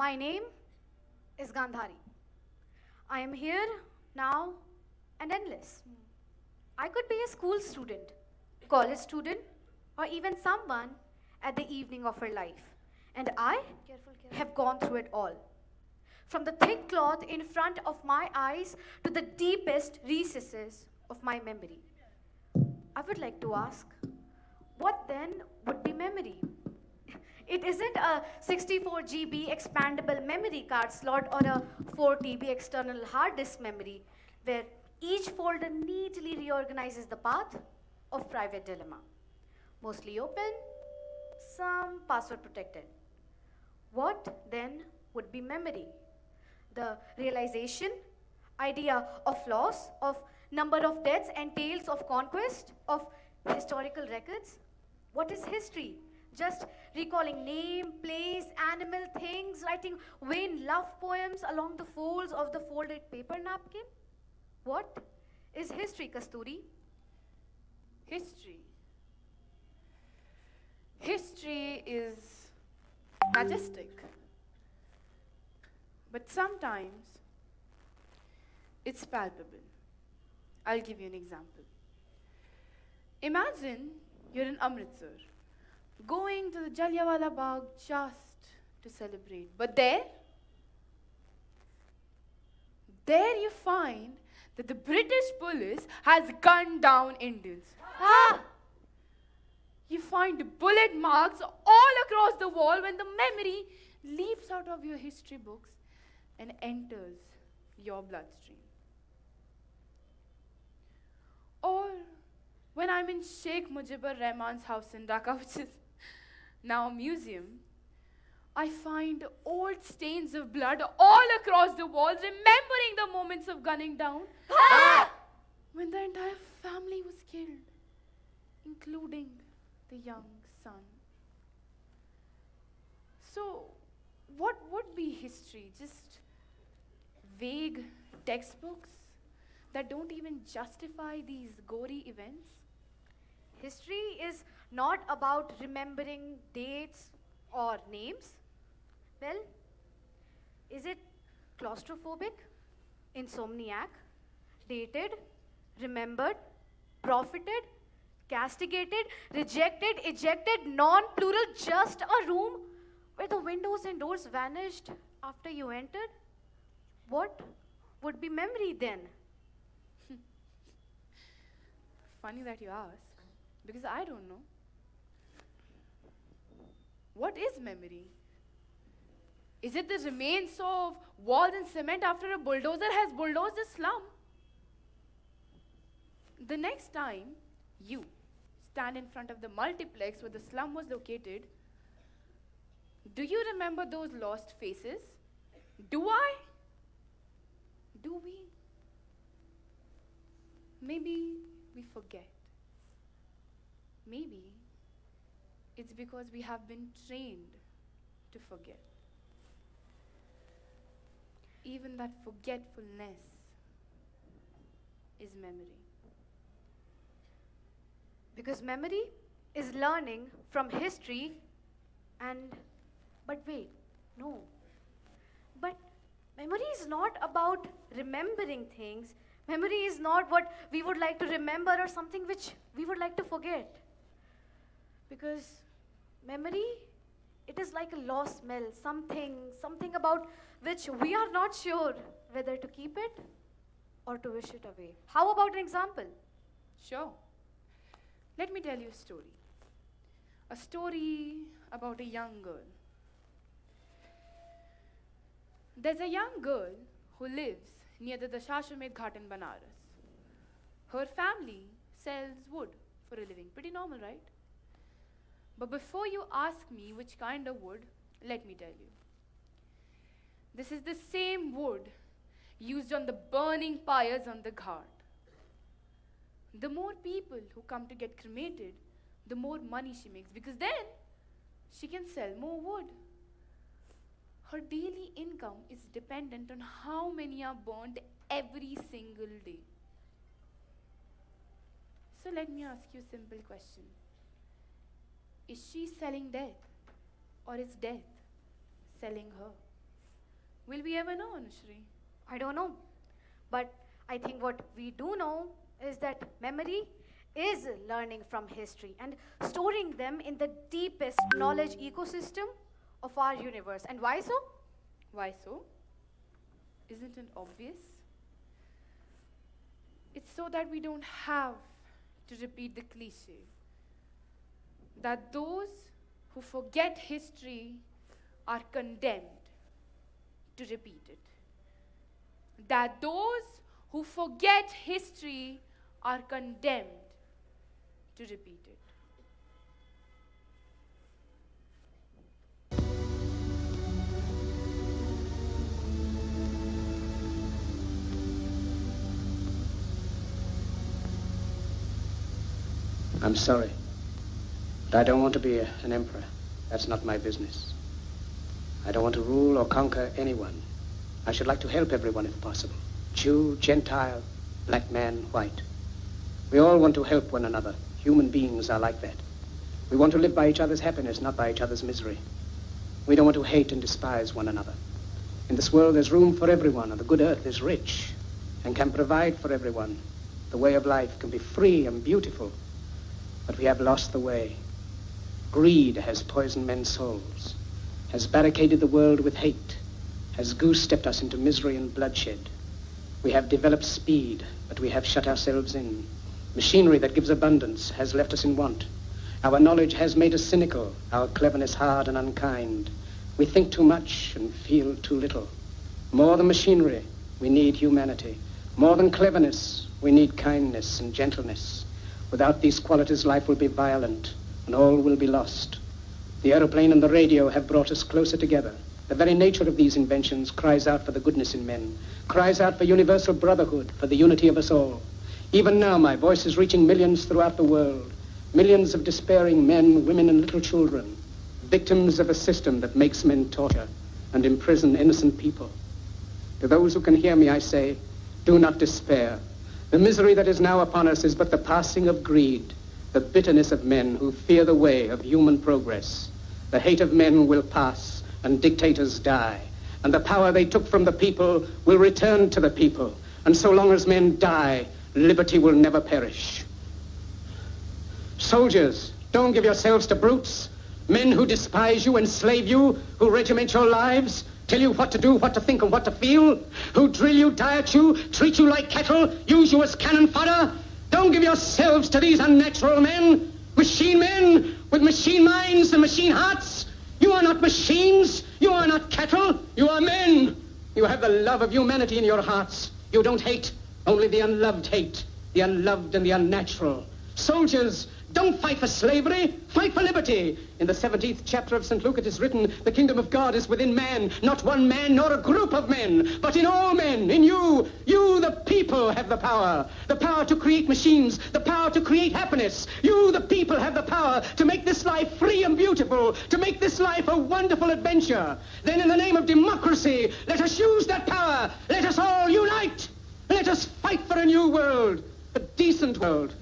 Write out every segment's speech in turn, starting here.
My name is Gandhari. I am here, now, and endless. I could be a school student, college student, or even someone at the evening of her life. And I have gone through it all. From the thick cloth in front of my eyes to the deepest recesses of my memory. I would like to ask, what then would be memory? It isn't a 64 GB expandable memory card slot or a 4 TB external hard disk memory where each folder neatly reorganizes the path of private dilemma. Mostly open, some password protected. What then would be memory? The realization, idea of loss, of number of deaths and tales of conquest, of historical records? What is history? Just recalling name, place, animal, things, writing vain love poems along the folds of the folded paper napkin? What is history, Kasturi? History. History is majestic. But sometimes it's palpable. I'll give you an example. Imagine you're in Amritsar, going to the Jallianwala Bagh just to celebrate. But there you find that the British police has gunned down Indians. You find bullet marks all across the wall when the memory leaps out of your history books and enters your bloodstream. Or when I'm in Sheikh Mujibur Rahman's house in Dhaka, which is now a museum, I find old stains of blood all across the walls, remembering the moments of gunning down when the entire family was killed, including the young son. So, what would be history? Just vague textbooks that don't even justify these gory events? History is not about remembering dates or names. Well, is it claustrophobic, insomniac, dated, remembered, profited, castigated, rejected, ejected, non-plural, just a room where the windows and doors vanished after you entered? What would be memory then? Funny that you ask, because I don't know. What is memory? Is it the remains of walls and cement after a bulldozer has bulldozed a slum? The next time you stand in front of the multiplex where the slum was located, do you remember those lost faces? Do I? Do we? Maybe we forget. Maybe it's because we have been trained to forget. Even that forgetfulness is memory. Because memory is learning from history but wait, no. But memory is not about remembering things. Memory is not what we would like to remember or something which we would like to forget. Because memory, it is like a lost smell, something about which we are not sure whether to keep it or to wish it away. How about an example? Sure. Let me tell you a story. A story about a young girl. There's a young girl who lives near the Dashashwamedh Ghat in Banaras. Her family sells wood for a living. Pretty normal, right? But before you ask me which kind of wood, let me tell you. This is the same wood used on the burning pyres on the Ghat. The more people who come to get cremated, the more money she makes, because then she can sell more wood. Her daily income is dependent on how many are burned every single day. So let me ask you a simple question. Is she selling death, or is death selling her? Will we ever know, Anushri? I don't know. But I think what we do know is that memory is learning from history and storing them in the deepest knowledge ecosystem of our universe. And why so? Why so? Isn't it obvious? It's so that we don't have to repeat the cliche that those who forget history are condemned to repeat it. That those who forget history are condemned to repeat it. I'm sorry, but I don't want to be an emperor. That's not my business. I don't want to rule or conquer anyone. I should like to help everyone if possible. Jew, Gentile, black man, white. We all want to help one another. Human beings are like that. We want to live by each other's happiness, not by each other's misery. We don't want to hate and despise one another. In this world, there's room for everyone, and the good earth is rich and can provide for everyone. The way of life can be free and beautiful, but we have lost the way. Greed has poisoned men's souls, has barricaded the world with hate, has goose-stepped us into misery and bloodshed. We have developed speed, but we have shut ourselves in. Machinery that gives abundance has left us in want. Our knowledge has made us cynical, our cleverness hard and unkind. We think too much and feel too little. More than machinery, we need humanity. More than cleverness, we need kindness and gentleness. Without these qualities, life will be violent and all will be lost. The aeroplane and the radio have brought us closer together. The very nature of these inventions cries out for the goodness in men, cries out for universal brotherhood, for the unity of us all. Even now, my voice is reaching millions throughout the world, millions of despairing men, women, and little children, victims of a system that makes men torture and imprison innocent people. To those who can hear me, I say, do not despair. The misery that is now upon us is but the passing of greed, the bitterness of men who fear the way of human progress. The hate of men will pass, and dictators die, and the power they took from the people will return to the people. And so long as men die, liberty will never perish. Soldiers, don't give yourselves to brutes, men who despise you, enslave you, who regiment your lives, tell you what to do, what to think, and what to feel, who drill you, diet you, treat you like cattle, use you as cannon fodder. Don't give yourselves to these unnatural men with machine minds and machine hearts. You are not machines, you are not cattle, you are men. You have the love of humanity in your hearts. You don't hate, only the unloved hate, the unloved and the unnatural. Soldiers, don't fight for slavery, fight for liberty. In the 17th chapter of St. Luke it is written, the kingdom of God is within man, not one man nor a group of men, but in all men, in you. You, the people, have the power to create machines, the power to create happiness. You, the people, have the power to make this life free and beautiful, to make this life a wonderful adventure. Then in the name of democracy, let us use that power. Let us all unite. Let us fight for a new world, a decent world,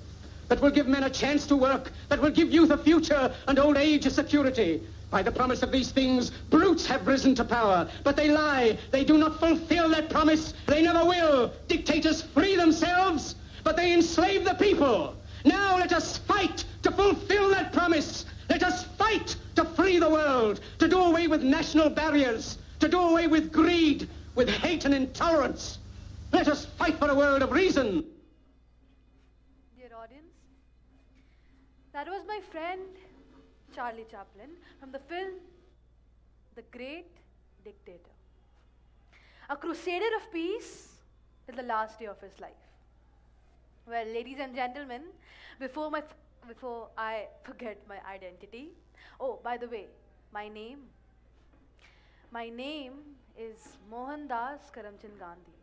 that will give men a chance to work, that will give youth a future and old age a security. By the promise of these things, brutes have risen to power, but they lie. They do not fulfill that promise. They never will. Dictators free themselves, but they enslave the people. Now let us fight to fulfill that promise. Let us fight to free the world, to do away with national barriers, to do away with greed, with hate and intolerance. Let us fight for a world of reason. Dear audience, that was my friend Charlie Chaplin from the film The Great Dictator, a crusader of peace till the last day of his life. Well, ladies and gentlemen, before I forget my identity, oh, by the way, my name is Mohandas Karamchand Gandhi.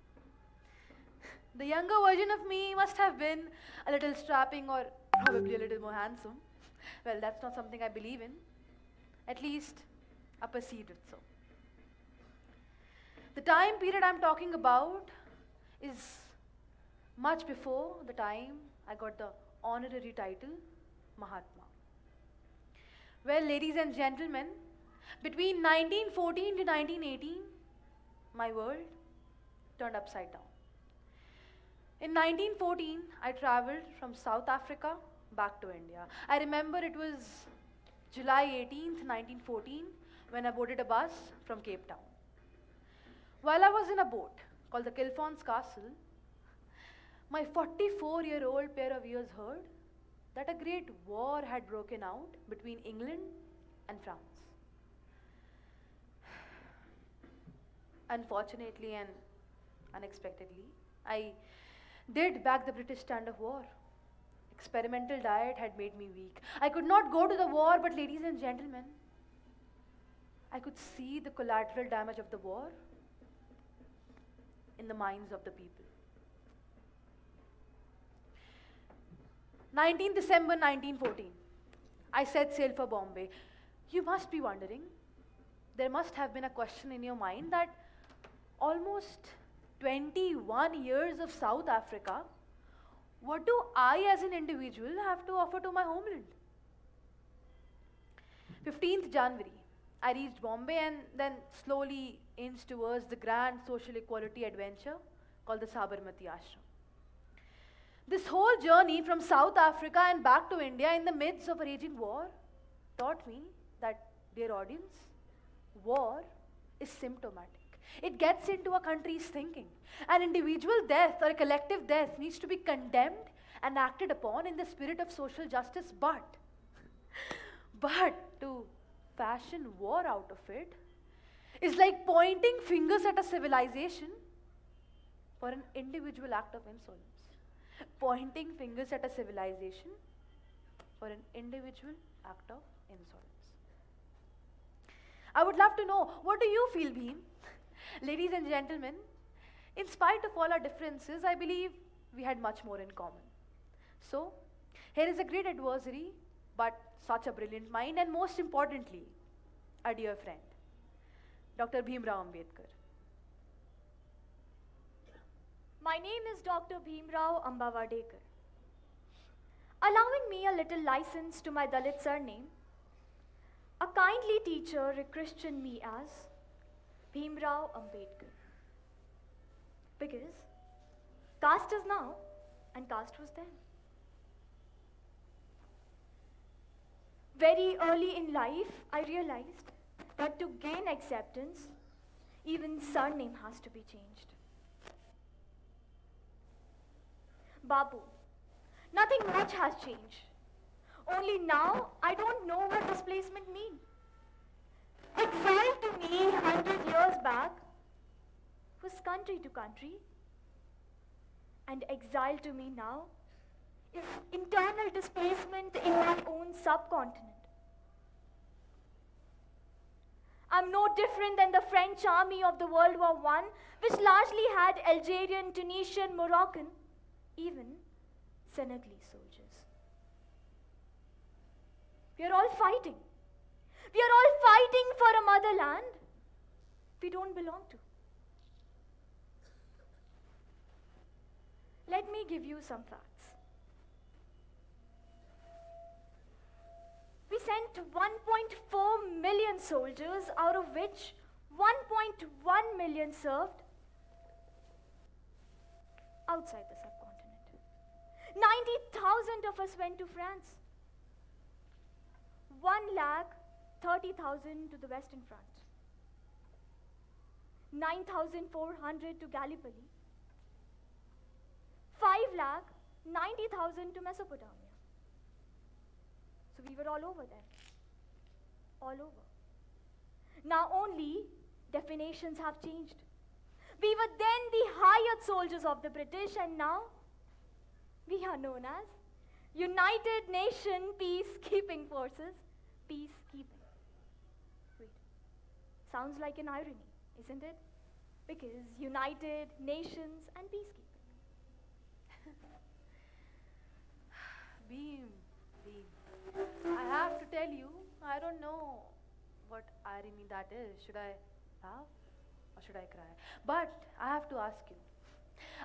The younger version of me must have been a little strapping or probably a little more handsome. Well, that's not something I believe in. At least, I perceived it so. The time period I'm talking about is much before the time I got the honorary title Mahatma. Well, ladies and gentlemen, between 1914 to 1918, my world turned upside down. In 1914, I traveled from South Africa back to India. I remember it was July 18th, 1914, when I boarded a bus from Cape Town. While I was in a boat called the Kilfon's Castle, my 44-year-old pair of ears heard that a great war had broken out between England and France. Unfortunately and unexpectedly, I did back the British stand of war. Experimental diet had made me weak. I could not go to the war, but ladies and gentlemen, I could see the collateral damage of the war in the minds of the people. 19th December 1914, I set sail for Bombay. You must be wondering, there must have been a question in your mind that almost 21 years of South Africa, what do I as an individual have to offer to my homeland? 15th January, I reached Bombay and then slowly inched towards the grand social equality adventure called the Sabarmati Ashram. This whole journey from South Africa and back to India in the midst of a raging war taught me that, dear audience, war is symptomatic. It gets into a country's thinking. An individual death or a collective death needs to be condemned and acted upon in the spirit of social justice, but to fashion war out of it is like pointing fingers at a civilization for an individual act of insolence. Pointing fingers at a civilization for an individual act of insolence. I would love to know, what do you feel, Bheem? Ladies and gentlemen, in spite of all our differences, I believe we had much more in common. So, here is a great adversary, but such a brilliant mind, and most importantly, a dear friend, Dr. Bhimrao Ambedkar. My name is Dr. Bhimrao Ambavadekar. Allowing me a little license to my Dalit surname, a kindly teacher rechristened me as Bhimrao Ambedkar. Because caste is now and caste was then. Very early in life, I realized that to gain acceptance, even surname has to be changed. Babu, nothing much has changed. Only now I don't know what displacement means. Exile to me 100 years back was country to country, and exile to me now is internal displacement in my own subcontinent. I'm no different than the French army of the World War I, which largely had Algerian, Tunisian, Moroccan, even Senegalese soldiers. We are all fighting. We are all fighting for a motherland we don't belong to. Let me give you some facts. We sent 1.4 million soldiers, out of which 1.1 million served outside the subcontinent. 90,000 of us went to France. 1,30,000 to the Western Front. 9,400 to Gallipoli. 5,90,000 to Mesopotamia. So we were all over there. All over. Now only definitions have changed. We were then the hired soldiers of the British, and now we are known as United Nation Peacekeeping Forces. Peacekeeping. Wait. Sounds like an irony, isn't it? Because United Nations and peacekeeping. Beam. I have to tell you, I don't know what irony that is. Should I laugh or should I cry? But I have to ask you.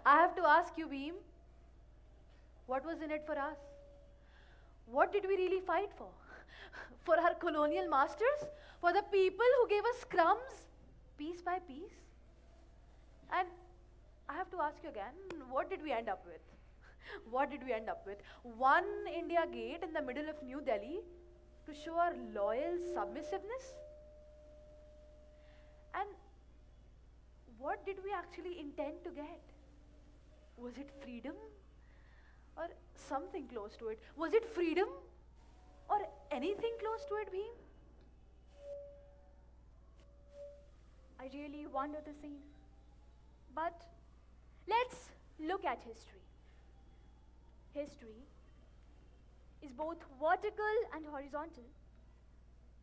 I have to ask you, Beam, what was in it for us? What did we really fight for? For our colonial masters? For the people who gave us crumbs, piece by piece? And I have to ask you again, what did we end up with? What did we end up with? One India Gate in the middle of New Delhi to show our loyal submissiveness? And what did we actually intend to get? Was it freedom? Or something close to it? Was it freedom? Or anything close to it, Bhim? I really wonder the same. But let's look at history. History is both vertical and horizontal,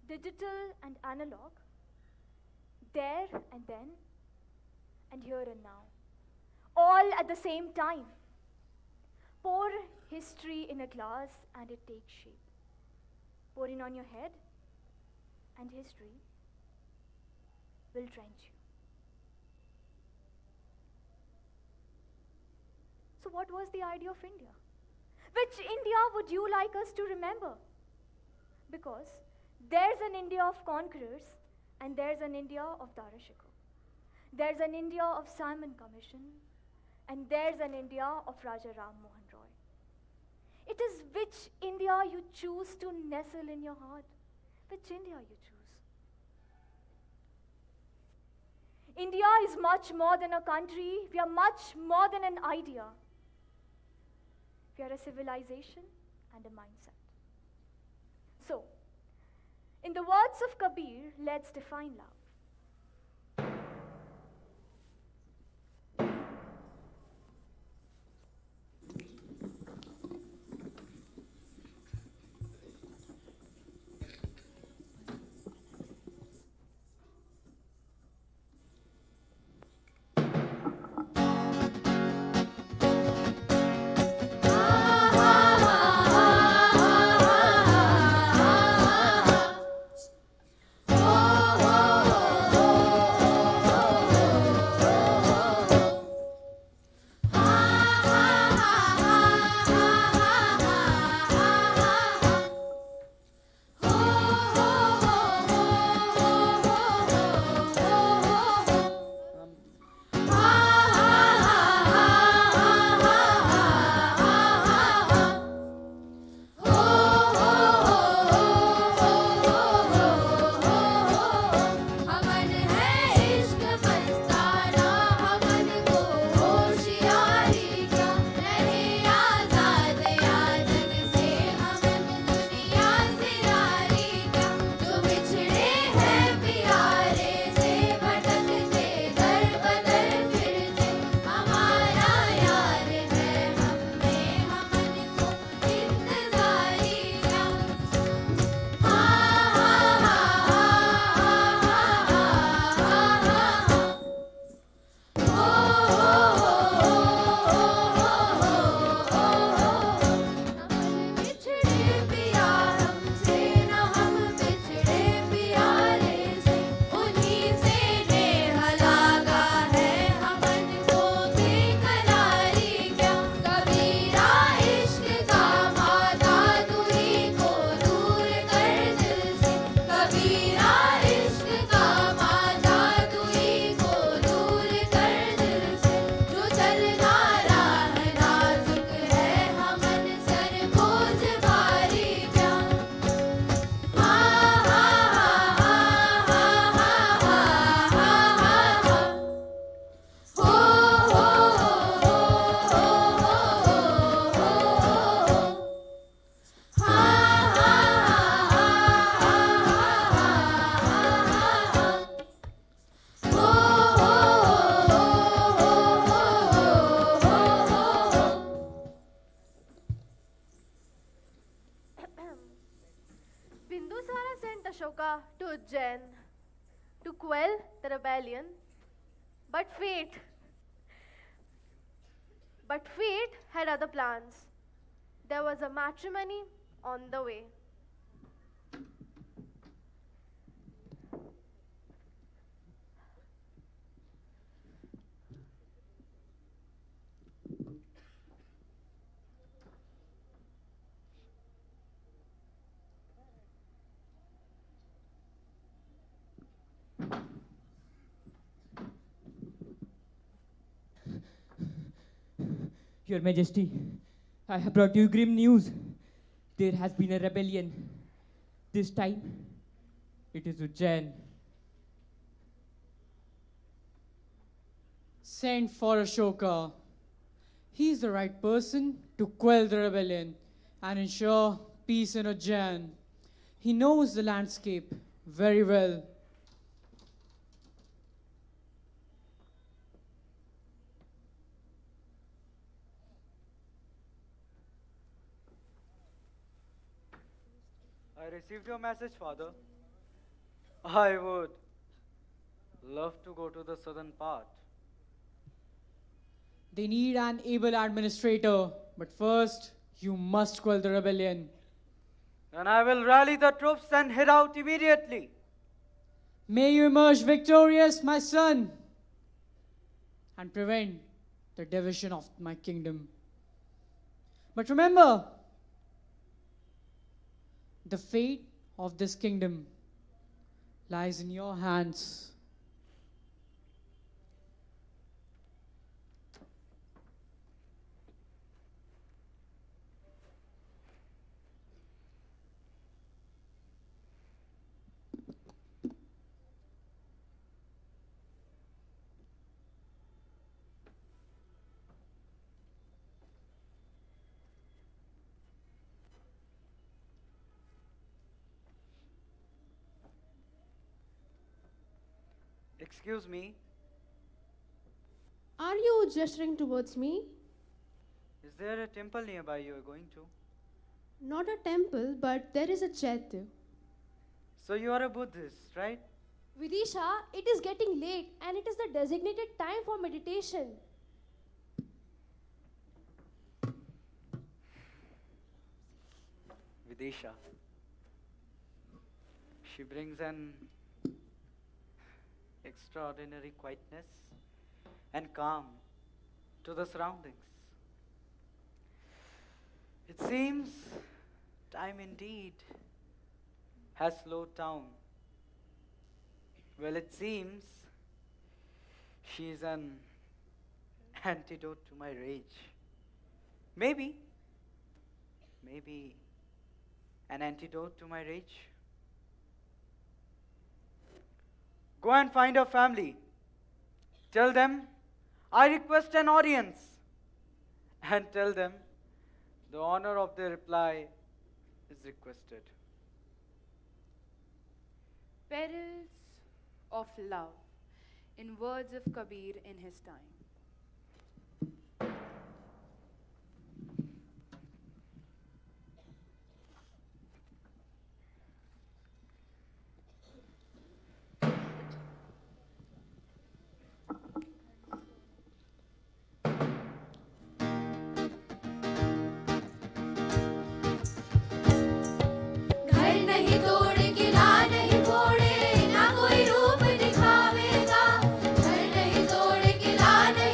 digital and analog, there and then, and here and now, all at the same time. Pour history in a glass and it takes shape. Pour it on your head, and history will drench you. So, what was the idea of India? Which India would you like us to remember? Because there's an India of conquerors, and there's an India of Darashiko. There's an India of Simon Commission, and there's an India of Raja Ram Mohan Roy. It is which India you choose to nestle in your heart, which India you choose. India is much more than a country. We are much more than an idea. We are a civilization and a mindset. So, in the words of Kabir, let's define love. Ashoka to Ujjain to quell the rebellion, but fate had other plans. There was a matrimony on the way. Your Majesty, I have brought you grim news. There has been a rebellion. This time, it is Ujjain. Sent for Ashoka. He is the right person to quell the rebellion and ensure peace in Ujjain. He knows the landscape very well. I received your message, Father. I would love to go to the southern part. They need an able administrator, but first, you must quell the rebellion. Then I will rally the troops and head out immediately. May you emerge victorious, my son, and prevent the division of my kingdom. But remember, the fate of this kingdom lies in your hands. Excuse me, Are you gesturing towards me? is there a temple nearby you are going to? Not a temple, but there is a chaitya. So you are a Buddhist, right? Vidisha, it is getting late and it is the designated time for meditation. Vidisha. She brings an extraordinary quietness and calm to the surroundings. It seems time indeed has slowed down. Well, it seems she is an antidote to my rage. Maybe an antidote to my rage. Go and find her family. Tell them I request an audience. And tell them the honor of their reply is requested. Perils of love, in words of Kabir in his time. घर नहीं तोड़ किला नहीं फोड़े ना कोई रूप दिखावेगा घर नहीं तोड़ किला नहीं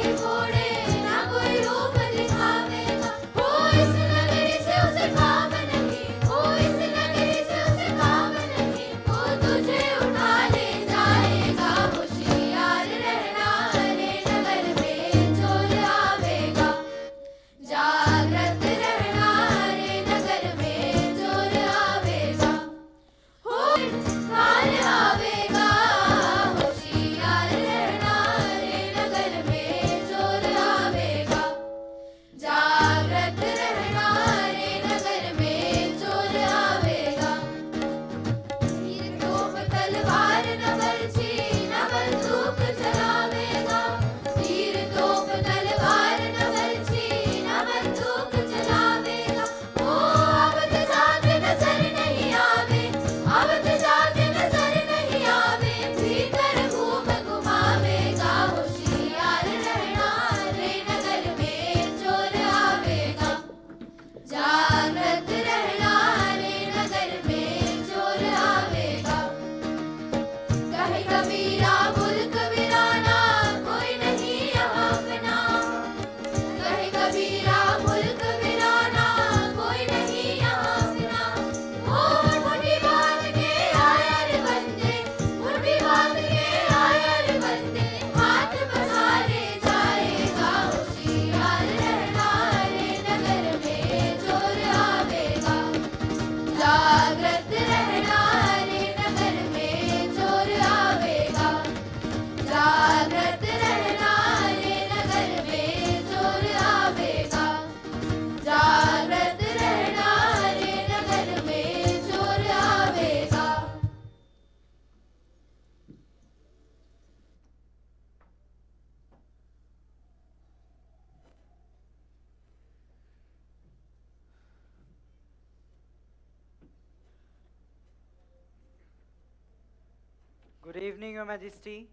Good evening, Your Majesty.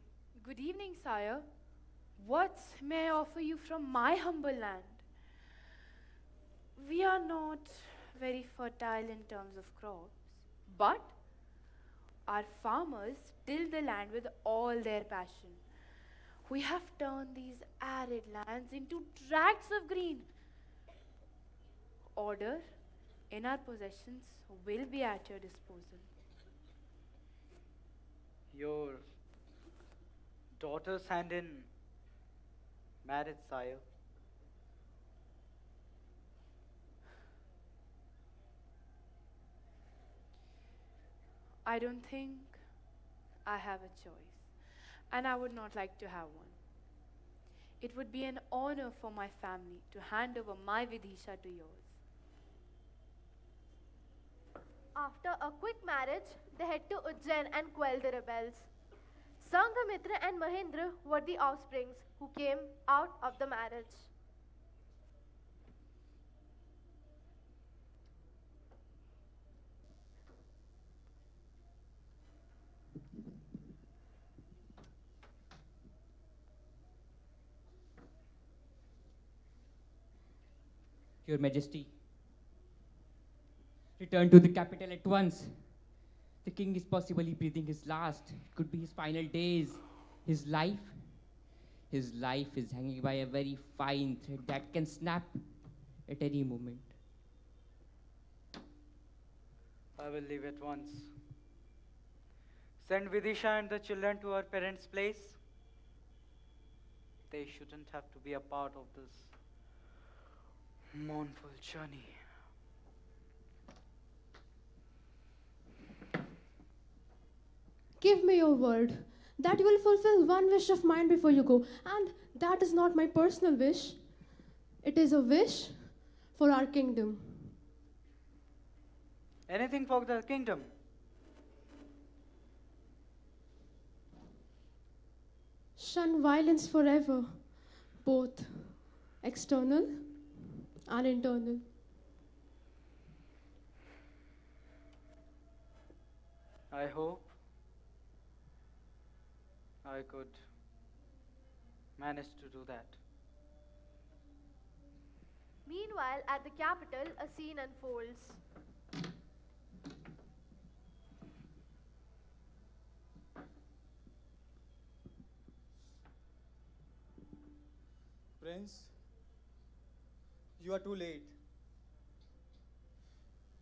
Good evening, sire. What may I offer you from my humble land? We are not very fertile in terms of crops, but our farmers till the land with all their passion. We have turned these arid lands into tracts of green. Order in our possessions will be at your disposal. Your daughter's hand in marriage, sire. I don't think I have a choice, and I would not like to have one. It would be an honor for my family to hand over my Vidisha to yours. After a quick marriage, they head to Ujjain and quell the rebels. Sanghamitra and Mahendra were the offsprings who came out of the marriage. Your Majesty, return to the capital at once. The king is possibly breathing his last. It could be his final days. His life is hanging by a very fine thread that can snap at any moment. I will leave at once. Send Vidisha and the children to her parents' place. They shouldn't have to be a part of this mournful journey. Give me your word that you will fulfill one wish of mine before you go. And that is not my personal wish. It is a wish for our kingdom. Anything for the kingdom? Shun violence forever, both external and internal. I hope I could manage to do that. Meanwhile, at the capital, a scene unfolds. Prince, you are too late.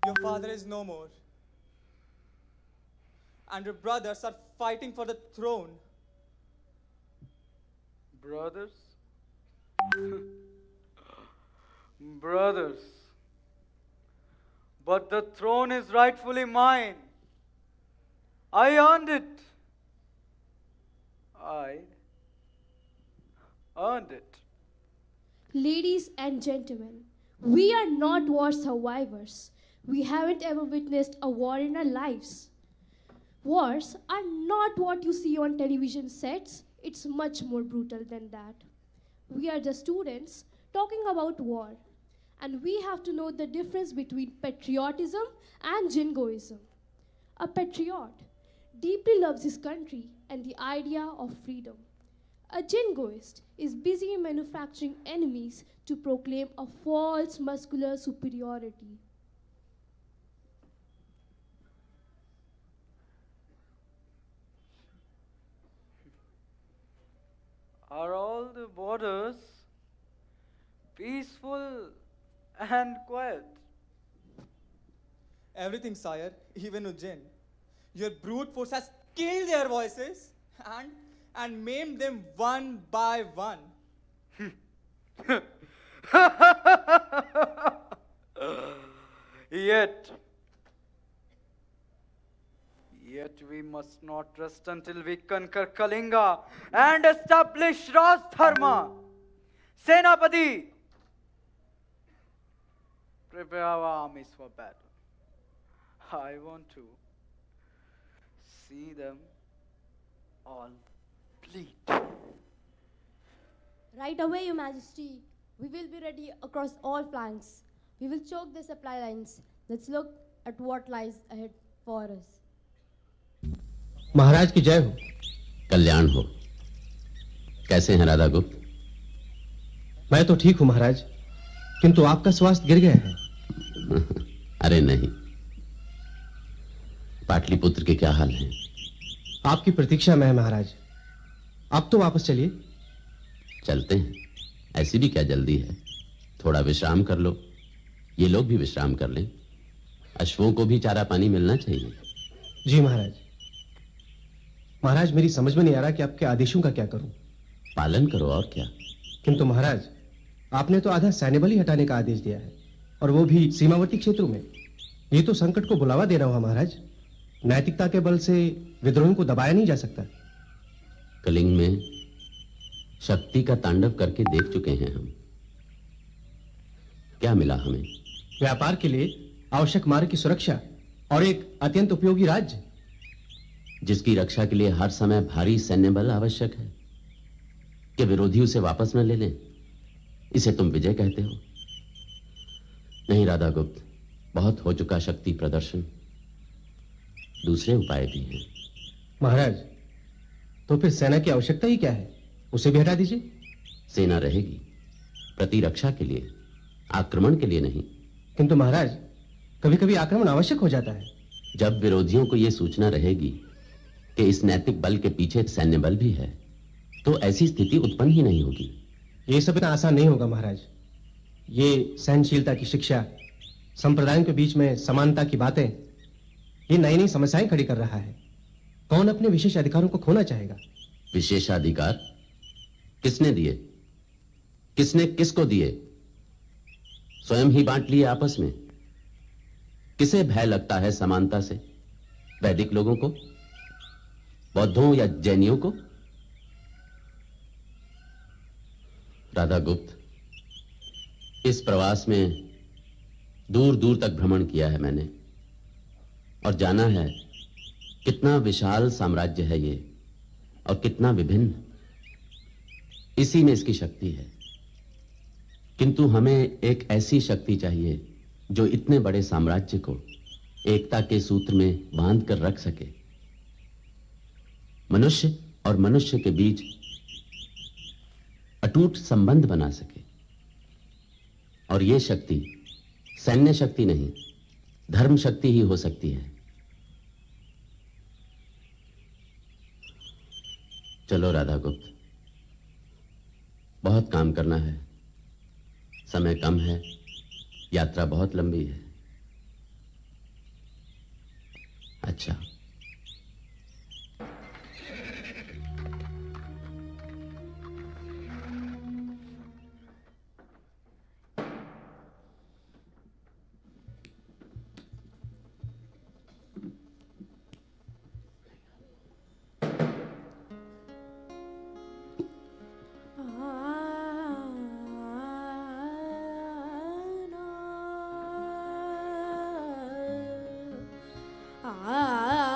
Your father is no more. And your brothers are fighting for the throne. Brothers? Brothers. But the throne is rightfully mine. I earned it. I earned it. Ladies and gentlemen, we are not war survivors. We haven't ever witnessed a war in our lives. Wars are not what you see on television sets. It's much more brutal than that. We are just students talking about war, and we have to know the difference between patriotism and jingoism. A patriot deeply loves his country and the idea of freedom. A jingoist is busy manufacturing enemies to proclaim a false muscular superiority. Are all the borders peaceful and quiet? Everything, sire, even Ujjain. Your brute force has killed their voices and maimed them one by one. Yet we must not rest until we conquer Kalinga and establish Raj Dharma. Senapati, prepare our armies for battle. I want to see them all bleed. Right away, Your Majesty. We will be ready across all flanks. We will choke the supply lines. Let's look at what lies ahead for us. महाराज की जय हो। कल्याण हो। कैसे हैं राधा गुप्त? मैं तो ठीक हूं महाराज, किंतु आपका स्वास्थ्य गिर गया है। अरे नहीं, पाटलिपुत्र के क्या हाल हैं? आपकी प्रतीक्षा में है महाराज। आप तो वापस चलिए। चलते हैं, ऐसी भी क्या जल्दी है? थोड़ा विश्राम कर लो, ये लोग भी विश्राम कर लें। अश्वों को भी चारा पानी मिलना चाहिए। जी महाराज। महाराज, मेरी समझ में नहीं आ रहा कि आपके आदेशों का क्या करूं। पालन करो और क्या। किंतु महाराज, आपने तो आधा सैन्य बल ही हटाने का आदेश दिया है, और वो भी सीमावर्ती क्षेत्रों में। ये तो संकट को बुलावा देना हुआ महाराज। नैतिकता के बल से विद्रोहियों को दबाया नहीं जा सकता। कलिंग में शक्ति का तांडव करके देख चुके हैं हम। क्या मिला हमें? व्यापार के लिए आवश्यक मार्ग की सुरक्षा और एक अत्यंत उपयोगी राज्य, जिसकी रक्षा के लिए हर समय भारी सैन्य बल आवश्यक है कि विरोधी उसे वापस न ले लें। इसे तुम विजय कहते हो? नहीं राधा गुप्त, बहुत हो चुका शक्ति प्रदर्शन। दूसरे उपाय भी हैं। महाराज, तो फिर सेना की आवश्यकता ही क्या है? उसे भी हटा दीजिए। सेना रहेगी प्रतिरक्षा के लिए, आक्रमण के लिए नहीं। किंतु महाराज, कभी कभी आक्रमण आवश्यक हो जाता है। जब विरोधियों को यह सूचना रहेगी कि इस नैतिक बल के पीछे सैन्य बल भी है, तो ऐसी स्थिति उत्पन्न ही नहीं होगी। ये सब इतना आसान नहीं होगा महाराज। ये सहनशीलता की शिक्षा, संप्रदायों के बीच में समानता की बातें, ये नई नई समस्याएं खड़ी कर रहा है। कौन अपने विशेष अधिकारों को खोना चाहेगा? विशेषाधिकार किसने दिए? किसने किसको दिए? स्वयं ही बांट लिए आपस में। किसे भय लगता है समानता से? वैदिक लोगों को, बौद्धों या जैनियों को? राधा गुप्त, इस प्रवास में दूर दूर तक भ्रमण किया है मैंने, और जाना है कितना विशाल साम्राज्य है ये, और कितना विभिन्न। इसी में इसकी शक्ति है। किंतु हमें एक ऐसी शक्ति चाहिए जो इतने बड़े साम्राज्य को एकता के सूत्र में बांध कर रख सके, मनुष्य और मनुष्य के बीच अटूट संबंध बना सके। और यह शक्ति सैन्य शक्ति नहीं, धर्म शक्ति ही हो सकती है। चलो राधा गुप्त, बहुत काम करना है, समय कम है, यात्रा बहुत लंबी है। अच्छा, Ah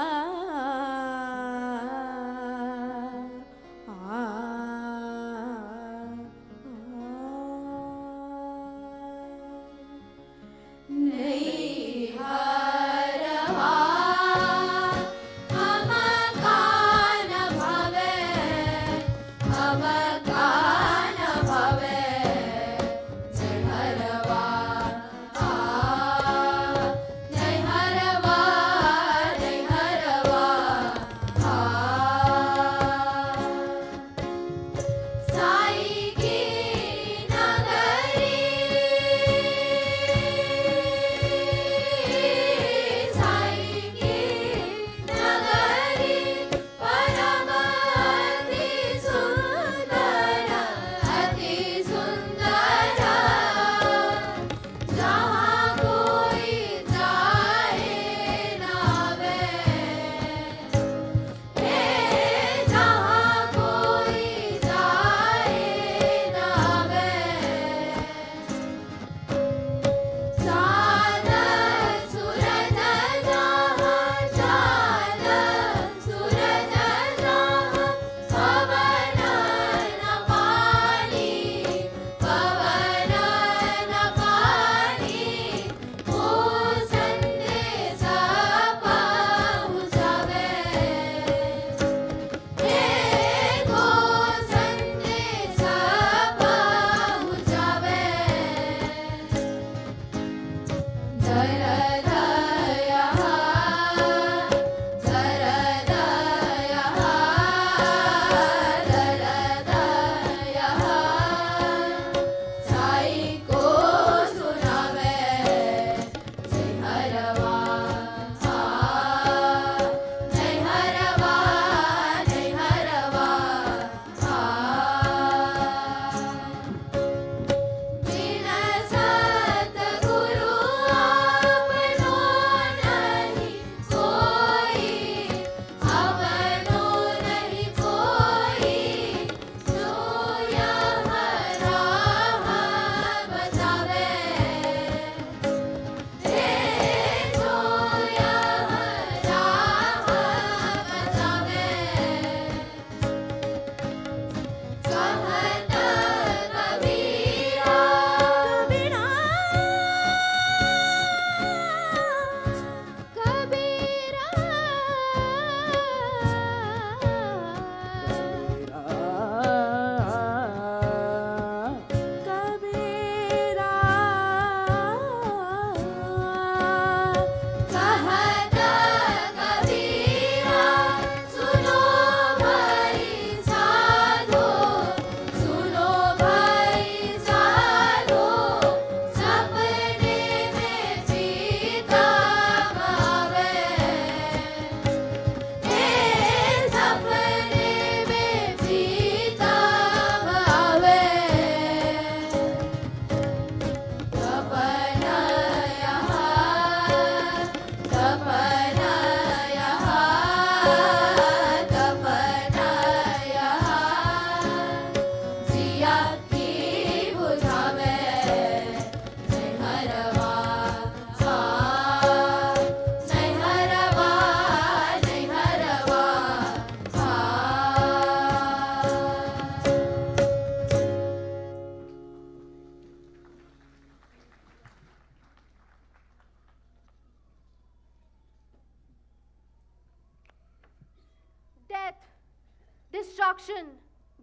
destruction,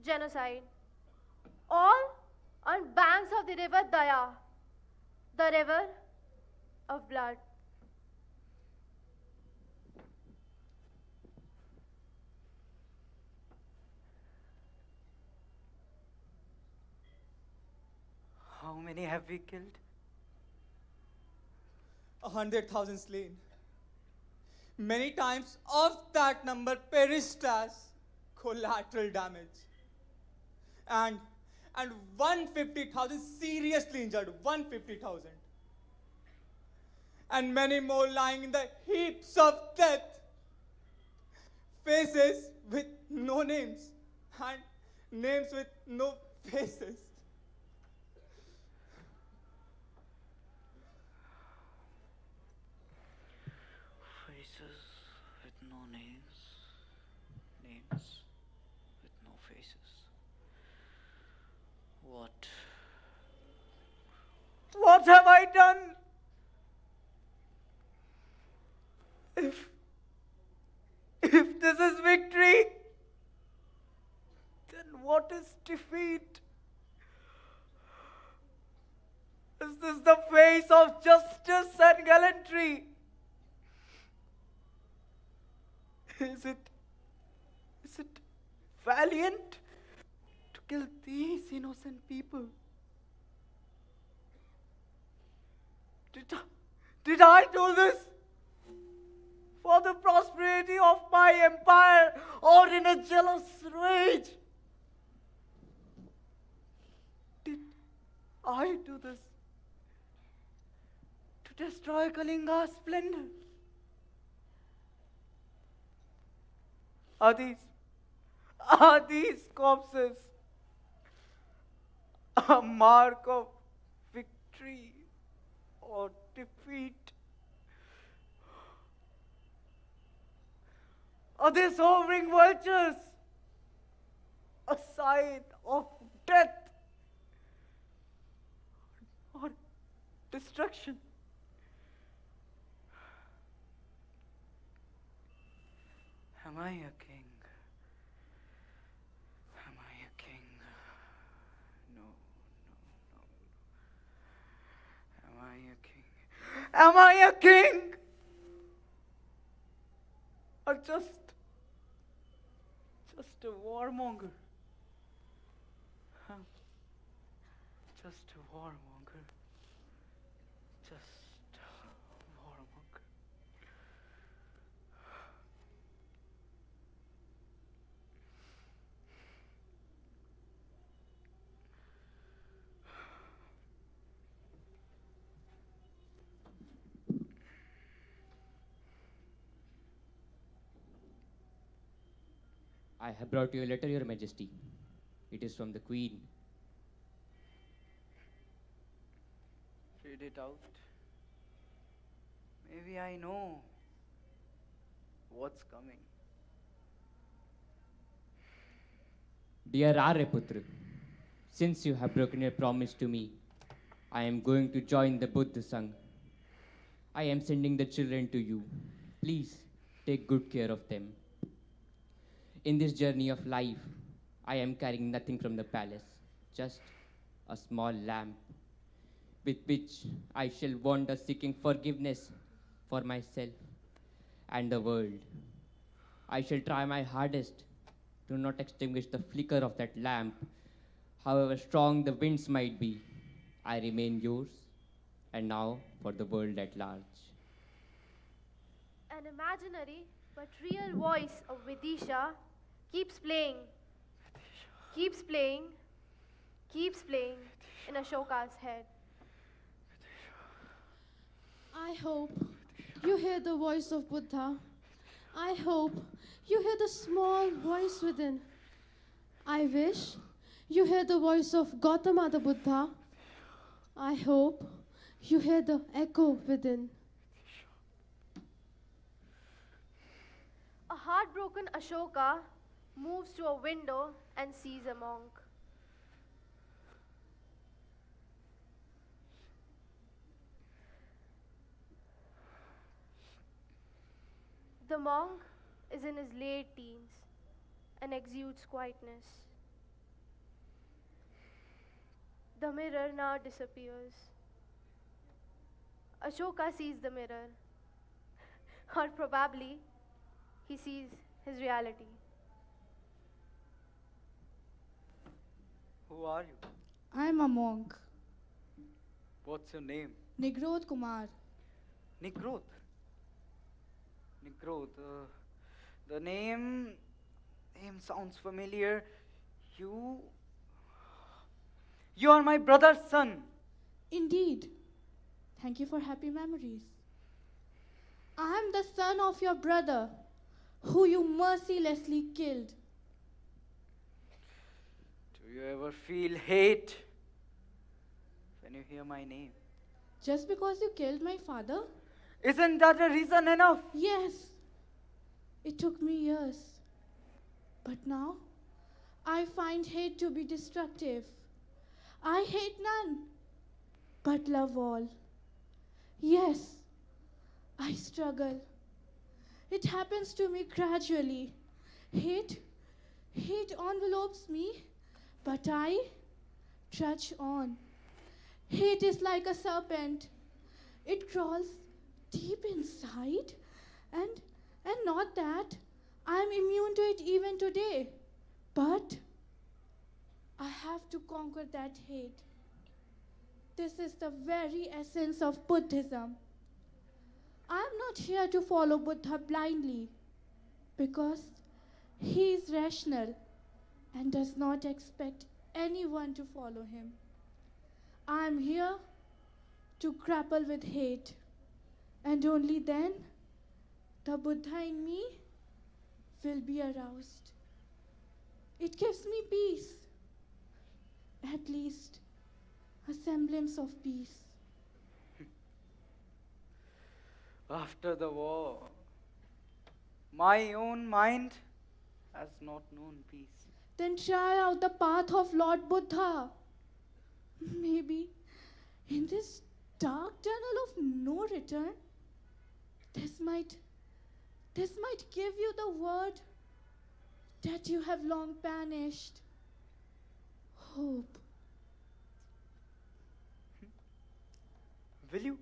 genocide. All on banks of the river Daya, the river of blood. How many have we killed? 100,000 slain. Many times of that number perished as collateral damage. And 150,000 seriously injured. 150,000. And many more lying in the heaps of death. Faces with no names. And names with no faces. Faces with no names. Names with no faces. What have I done? If this is victory, then what is defeat? Is this the face of justice and gallantry? Is it valiant to kill these innocent people? Did I do this for the prosperity of my empire or in a jealous rage? Did I do this to destroy Kalinga's splendor? Are these corpses a mark of victory or defeat? Are they soaring vultures? A sign of death or destruction? Am I a king? Am I a king? No. Am I a king? Am I a king? Or just a warmonger? Huh? Just a warmonger. Just a warmonger. I have brought you a letter, Your Majesty. It is from the Queen. Read it out. Maybe I know what's coming. Dear Aryaputra, since you have broken your promise to me, I am going to join the Buddha Sangh. I am sending the children to you. Please take good care of them. In this journey of life, I am carrying nothing from the palace, just a small lamp with which I shall wander seeking forgiveness for myself and the world. I shall try my hardest to not extinguish the flicker of that lamp, however strong the winds might be. I remain yours, and now for the world at large. An imaginary but real voice of Vidisha keeps playing in Ashoka's head. I hope you hear the voice of Buddha. I hope you hear the small voice within. I wish you hear the voice of Gautama the Buddha. I hope you hear the echo within. A heartbroken Ashoka moves to a window and sees a monk. The monk is in his late teens and exudes quietness. The mirror now disappears. Ashoka sees the mirror, or probably he sees his reality. Who are you? I'm a monk, What's your name? Nigroth Kumar. Nikroth. Nikroth. The name sounds familiar. You are my brother's son. Indeed. Thank you for happy memories. I am the son of your brother, who you mercilessly killed. Do you ever feel hate when you hear my name? Just because you killed my father? Isn't that a reason enough? Yes. It took me years. But now, I find hate to be destructive. I hate none, but love all. Yes, I struggle. It happens to me gradually. Hate envelopes me, but I trudge on. Hate is like a serpent. It crawls deep inside, and not that I'm immune to it even today. But I have to conquer that hate. This is the very essence of Buddhism. I am not here to follow Buddha blindly, because he is rational and does not expect anyone to follow him. I am here to grapple with hate, and only then the Buddha in me will be aroused. It gives me peace, at least a semblance of peace. After the war, my own mind has not known peace. Then try out the path of Lord Buddha. Maybe in this dark tunnel of no return, this might give you the word that you have long banished. Hope. Will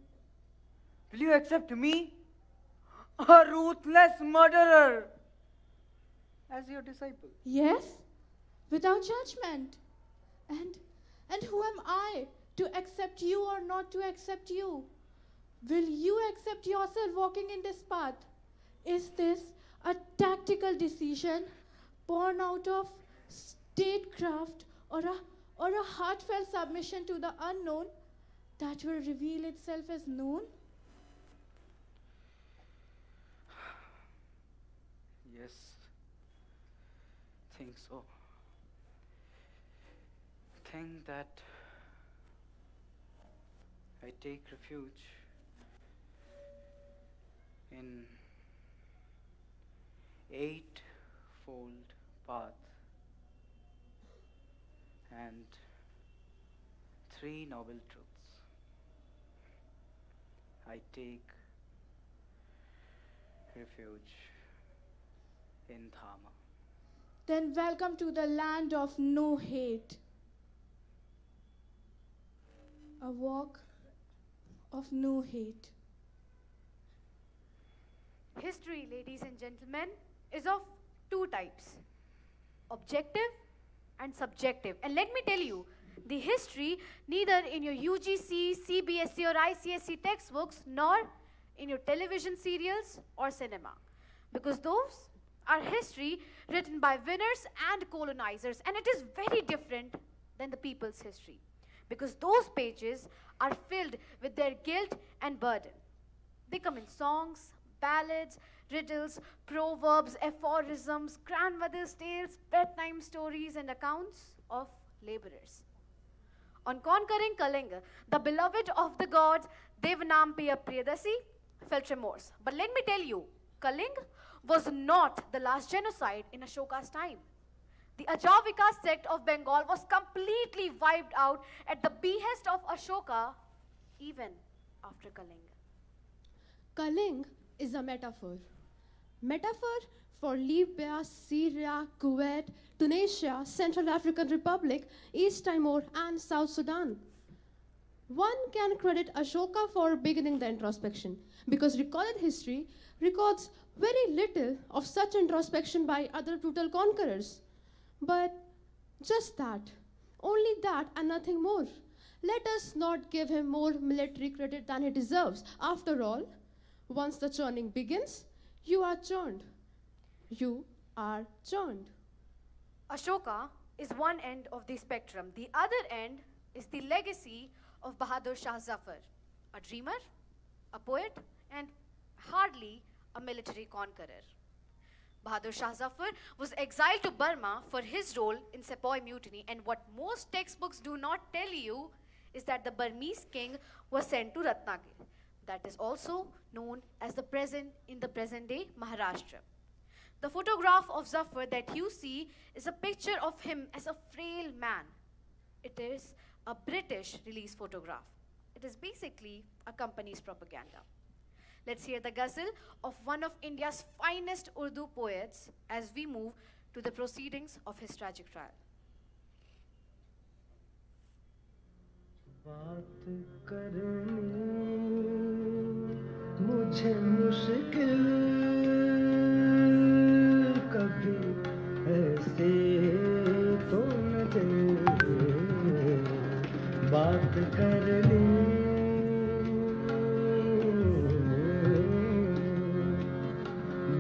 you accept me, a ruthless murderer, as your disciple? Yes, without judgment. And who am I to accept you or not to accept you? Will you accept yourself walking in this path? Is this a tactical decision born out of statecraft or a heartfelt submission to the unknown that will reveal itself as known? Yes, think so. Think that I take refuge in eightfold path and three noble truths. I take refuge in Dharma. Then welcome to the land of no hate. A walk of no hate. History, ladies and gentlemen, is of two types: objective and subjective. And let me tell you, the history neither in your UGC, CBSE or ICSE textbooks nor in your television serials or cinema, because those are history written by winners and colonizers, and it is very different than the people's history, because those pages are filled with their guilt and burden. They come in songs, ballads, riddles, proverbs, aphorisms, grandmother's tales, bedtime stories, and accounts of laborers. On conquering Kalinga, the beloved of the gods, Devanampiya Priyadasi, felt remorse. But let me tell you, Kalinga was not the last genocide in Ashoka's time. The Ajavika sect of Bengal was completely wiped out at the behest of Ashoka, even after Kalinga. Kaling is a metaphor. Metaphor for Libya, Syria, Kuwait, Tunisia, Central African Republic, East Timor, and South Sudan. One can credit Ashoka for beginning the introspection because recorded history records very little of such introspection by other brutal conquerors. But just that, only that and nothing more. Let us not give him more military credit than he deserves. After all, once the churning begins, you are churned. You are churned. Ashoka is one end of the spectrum. The other end is the legacy of Bahadur Shah Zafar, a dreamer, a poet, and hardly a military conqueror. Bahadur Shah Zafar was exiled to Burma for his role in Sepoy Mutiny, and what most textbooks do not tell you is that the Burmese king was sent to Ratnagir, that is also known as the present-day Maharashtra. The photograph of Zafar that you see is a picture of him as a frail man. It is a British release photograph. It is basically a company's propaganda. Let's hear the ghazal of one of India's finest Urdu poets as we move to the proceedings of his tragic trial. बात करनी मुझे मुश्किल कभी ऐसे तो न दे बात करनी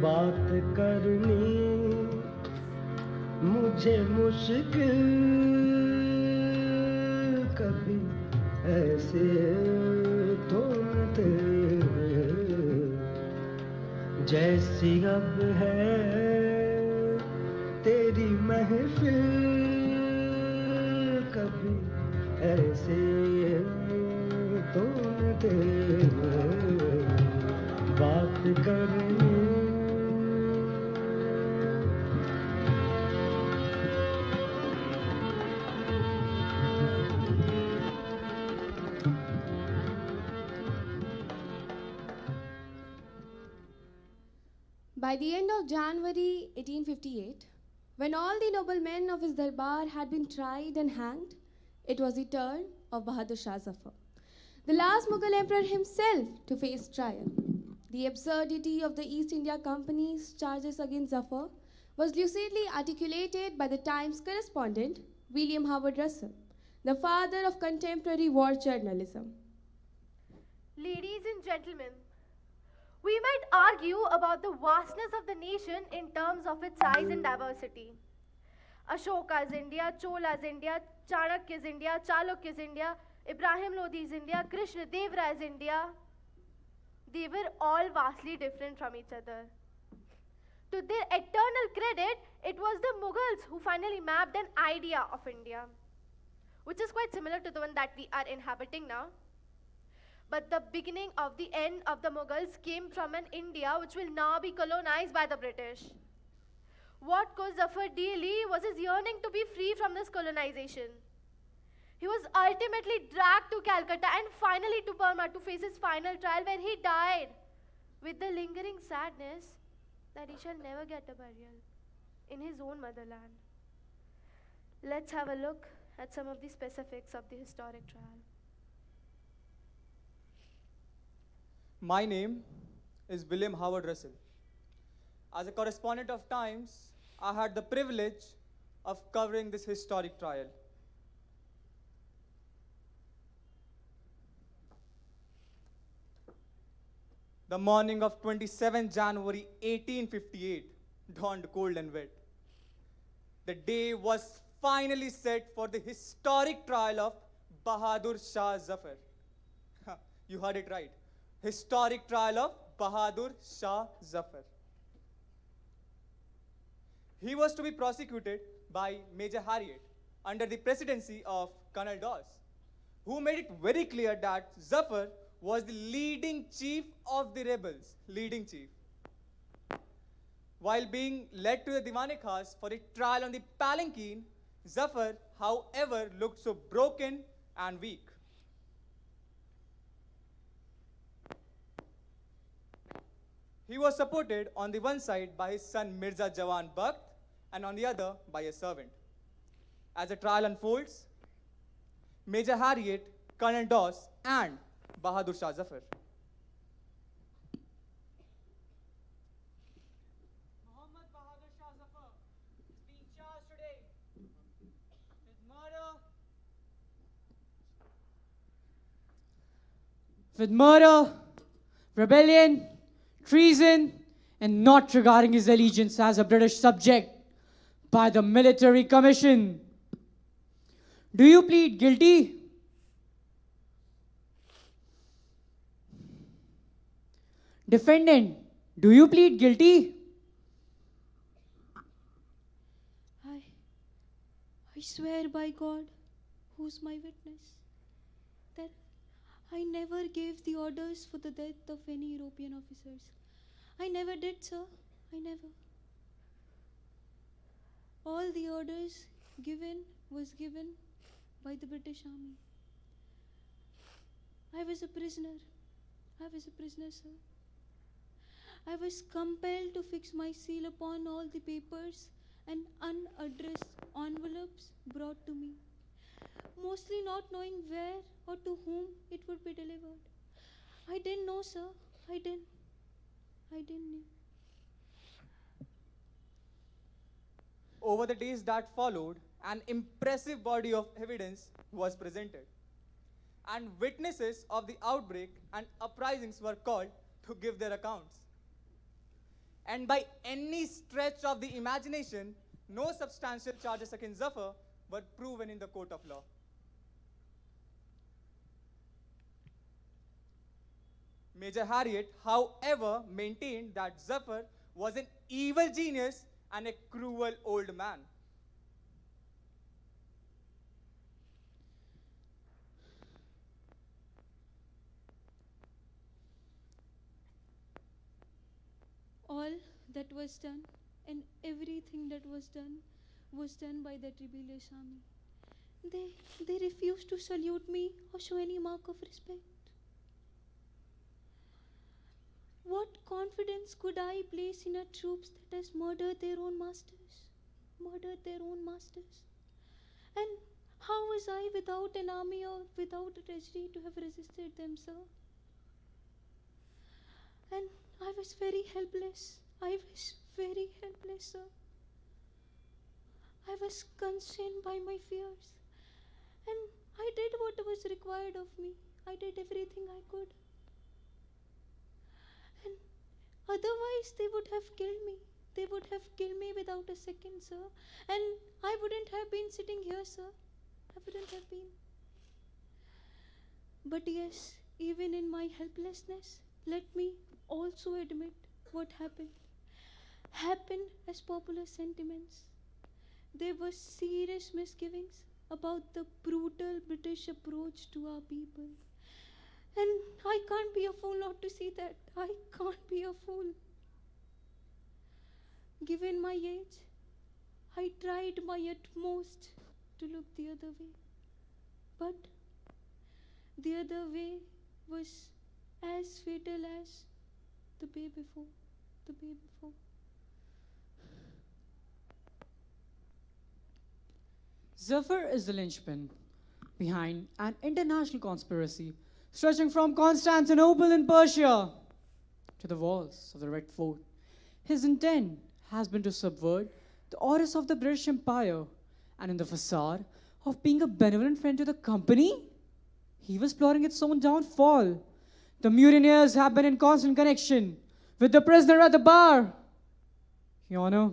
बात करनी मुझे मुश्किल कभी ऐसे तो न थे जैसी अब है तेरी महफिल कभी ऐसे तो न थे बात करनी By the end of January 1858, when all the noblemen of his darbar had been tried and hanged, it was the turn of Bahadur Shah Zafar, the last Mughal emperor himself, to face trial. The absurdity of the East India Company's charges against Zafar was lucidly articulated by the Times correspondent William Howard Russell, the father of contemporary war journalism. Ladies and gentlemen, we might argue about the vastness of the nation in terms of its size and diversity. Ashoka's India, Chola's India, Chanakya's India, Chalukya's India, Ibrahim Lodi's India, Krishna Dev Rai's India, they were all vastly different from each other. To their eternal credit, it was the Mughals who finally mapped an idea of India, which is quite similar to the one that we are inhabiting now. But the beginning of the end of the Mughals came from an India which will now be colonized by the British. What caused Zafar dearly was his yearning to be free from this colonization. He was ultimately dragged to Calcutta and finally to Burma to face his final trial, where he died with the lingering sadness that he shall never get a burial in his own motherland. Let's have a look at some of the specifics of the historic trial. My name is William Howard Russell. As a correspondent of Times, I had the privilege of covering this historic trial. The morning of 27 January 1858 dawned cold and wet. The day was finally set for the historic trial of Bahadur Shah Zafar. You heard it right. Historic trial of Bahadur Shah Zafar. He was to be prosecuted by Major Harriet under the presidency of Colonel Dawes, who made it very clear that Zafar was the leading chief of the rebels, leading chief. While being led to the Diwane Khas for a trial on the palanquin, Zafar, however, looked so broken and weak. He was supported on the one side by his son Mirza Jawan Bakht and on the other by a servant. As the trial unfolds, Major Harriet, Colonel Doss, and Bahadur Shah Zafar. Muhammad Bahadur Shah Zafar is being charged today with murder, rebellion, treason, and not regarding his allegiance as a British subject by the military commission. Do you plead guilty? Defendant, do you plead guilty? I swear by God, who's my witness, that I never gave the orders for the death of any European officers. I never did, sir. I never. All the orders was given by the British Army. I was a prisoner. Sir. I was compelled to fix my seal upon all the papers and unaddressed envelopes brought to me, mostly not knowing where or to whom it would be delivered. I didn't know, sir. I didn't know. Over the days that followed, an impressive body of evidence was presented, and witnesses of the outbreak and uprisings were called to give their accounts. And by any stretch of the imagination, no substantial charges against Zafar were proven in the court of law. Major Harriet, however, maintained that Zafar was an evil genius and a cruel old man. All that was done and everything that was done by that rebellious army. They refused to salute me or show any mark of respect. What confidence could I place in a troops that has murdered their own masters? And how was I without an army or without a treasury to have resisted them, sir? And I was very helpless. Sir. I was constrained by my fears. And I did what was required of me. I did everything I could. And otherwise, they would have killed me. They would have killed me without a second, sir. And I wouldn't have been sitting here, sir. I wouldn't have been. But yes, even in my helplessness, let me also admit what happened as popular sentiments. There were serious misgivings about the brutal British approach to our people. And I can't be a fool not to see that. I can't be a fool. Given my age, I tried my utmost to look the other way. But the other way was as fatal as the day before. Zafar is the linchpin behind an international conspiracy stretching from Constantinople in Persia to the walls of the Red Fort. His intent has been to subvert the orders of the British Empire, and in the facade of being a benevolent friend to the company, he was plotting its own downfall. The mutineers have been in constant connection with the prisoner at the bar. Your Honor.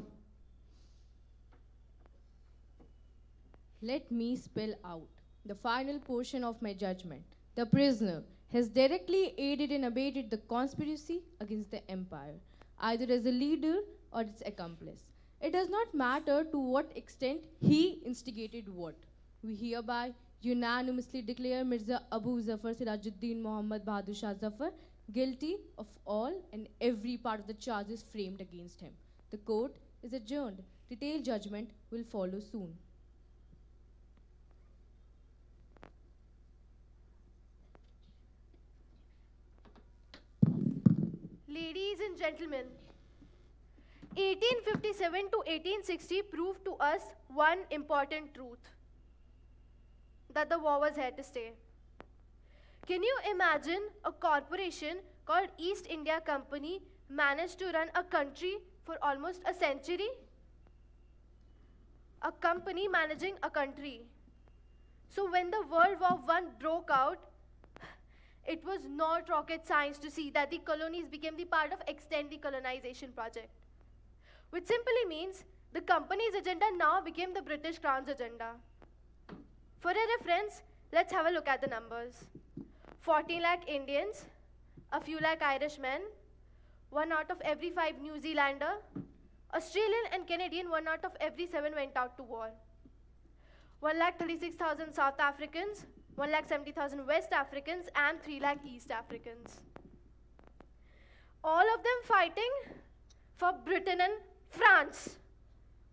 Let me spell out the final portion of my judgment. The prisoner has directly aided and abetted the conspiracy against the empire, either as a leader or its accomplice. It does not matter to what extent he instigated what. We hereby unanimously declare Mirza Abu Zafar Sirajuddin Muhammad Bahadur Shah Zafar guilty of all and every part of the charges framed against him. The court is adjourned. Detailed judgment will follow soon. Ladies and gentlemen, 1857 to 1860 proved to us one important truth, that the war was here to stay. Can you imagine a corporation called East India Company managed to run a country for almost a century? A company managing a country. So when the World War I broke out, it was not rocket science to see that the colonies became the part of extend the colonization project. Which simply means the company's agenda now became the British Crown's agenda. For a reference, let's have a look at the numbers. 14 lakh Indians, a few lakh Irishmen, 1 out of every 5 New Zealander, Australian and Canadian, 1 out of every 7 went out to war. 1,36,000 South Africans, 1,70,000 West Africans, and 3 lakh East Africans. All of them fighting for Britain and France.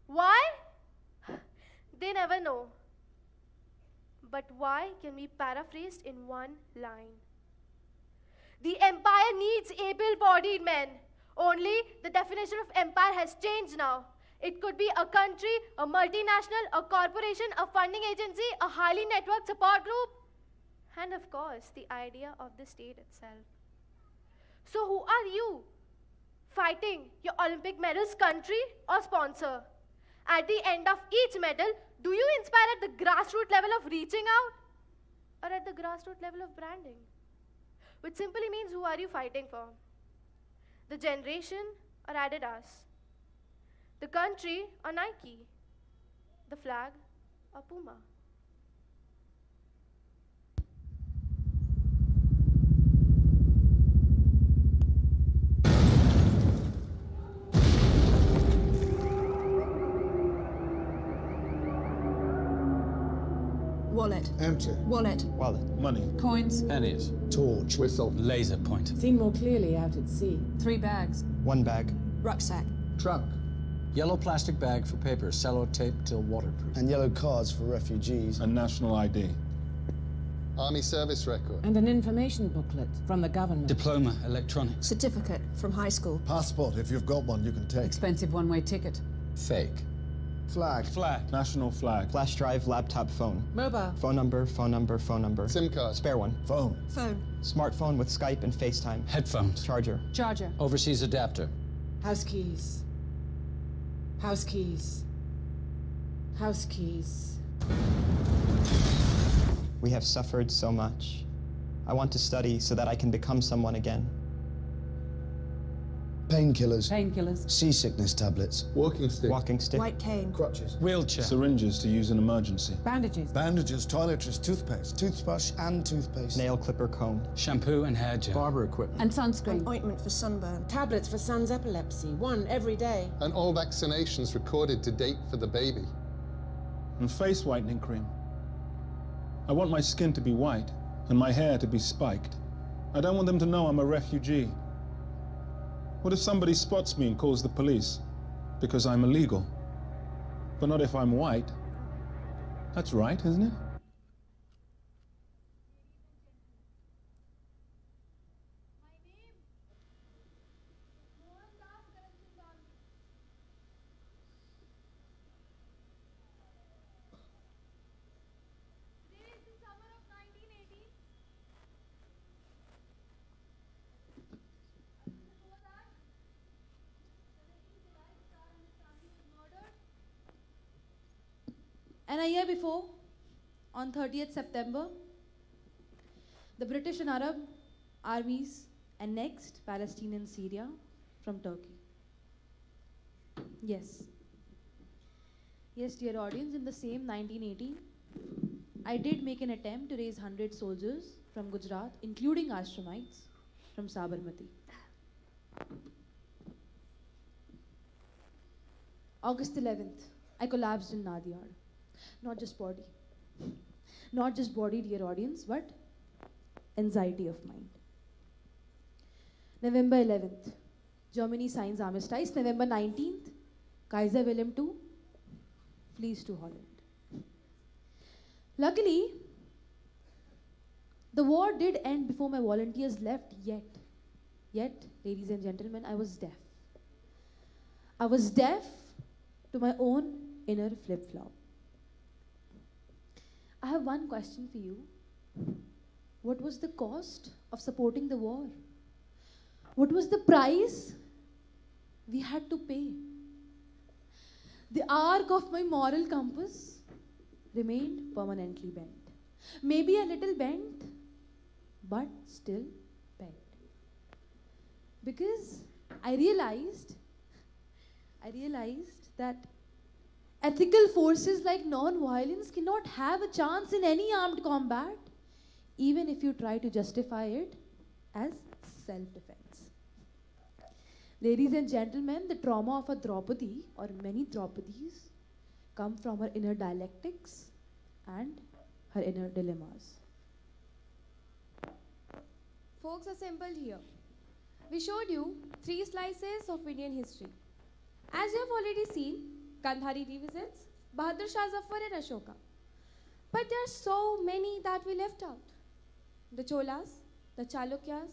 Why? They never know. But why can be paraphrased in one line. The empire needs able-bodied men. Only the definition of empire has changed now. It could be a country, a multinational, a corporation, a funding agency, a highly networked support group, and of course, the idea of the state itself. So who are you? Fighting your Olympic medals country or sponsor? At the end of each medal, do you inspire at the grassroots level of reaching out, or at the grassroots level of branding? Which simply means, who are you fighting for? The generation or Adidas? The country or Nike? The flag or Puma? Wallet. Empty. Wallet. Wallet. Money. Coins. Pennies. Torch. Whistle. Laser pointer. Seen more clearly out at sea. 3 bags. 1 bag. Rucksack. Trunk. Yellow plastic bag for paper, sellotape till waterproof. And yellow cards for refugees. A national ID. Army service record. And an information booklet from the government. Diploma, electronic. Certificate from high school. Passport, if you've got one, you can take. Expensive one-way ticket. Fake. Flag. Flag. National flag. Flash drive, laptop, phone. Mobile. Phone number, phone number, phone number. SIM card. Spare one. Phone. Phone. Smartphone with Skype and FaceTime. Headphones. Charger. Charger. Overseas adapter. House keys. House keys. House keys. We have suffered so much. I want to study so that I can become someone again. Painkillers. Painkillers. Seasickness tablets. Walking stick. Walking stick. White cane. Crutches. Wheelchair. Syringes to use in emergency. Bandages. Bandages, toiletries, toothpaste. Toothbrush and toothpaste. Nail clipper comb. Shampoo and hair gel. Barber equipment. And sunscreen. An ointment for sunburn. Tablets for son's epilepsy. 1 every day. And all vaccinations recorded to date for the baby. And face whitening cream. I want my skin to be white and my hair to be spiked. I don't want them to know I'm a refugee. What if somebody spots me and calls the police? Because I'm illegal. But not if I'm white. That's right, isn't it? And a year before, on 30th September, the British and Arab armies annexed Palestine and Syria from Turkey. Yes. Yes, dear audience, in the same 1918, I did make an attempt to raise 100 soldiers from Gujarat, including Ashramites from Sabarmati. August 11th, I collapsed in Nadiad. Not just body. Not just body, dear audience, but anxiety of mind. November 11th, Germany signs armistice. November 19th, Kaiser Wilhelm II flees to Holland. Luckily, the war did end before my volunteers left, yet Yet, ladies and gentlemen, I was deaf. I was deaf to my own inner flip flop. I have one question for you. What was the cost of supporting the war? What was the price we had to pay? The arc of my moral compass remained permanently bent. Maybe a little bent, but still bent. Because I realized that ethical forces like non-violence cannot have a chance in any armed combat, even if you try to justify it as self-defense. Ladies and gentlemen, the trauma of a Draupadi or many Draupadis come from her inner dialectics and her inner dilemmas. Folks assembled here, we showed you 3 slices of Indian history. As you have already seen, Gandhari revisits Bahadur Shah Zafar and Ashoka. But there are so many that we left out. The Cholas, the Chalukyas,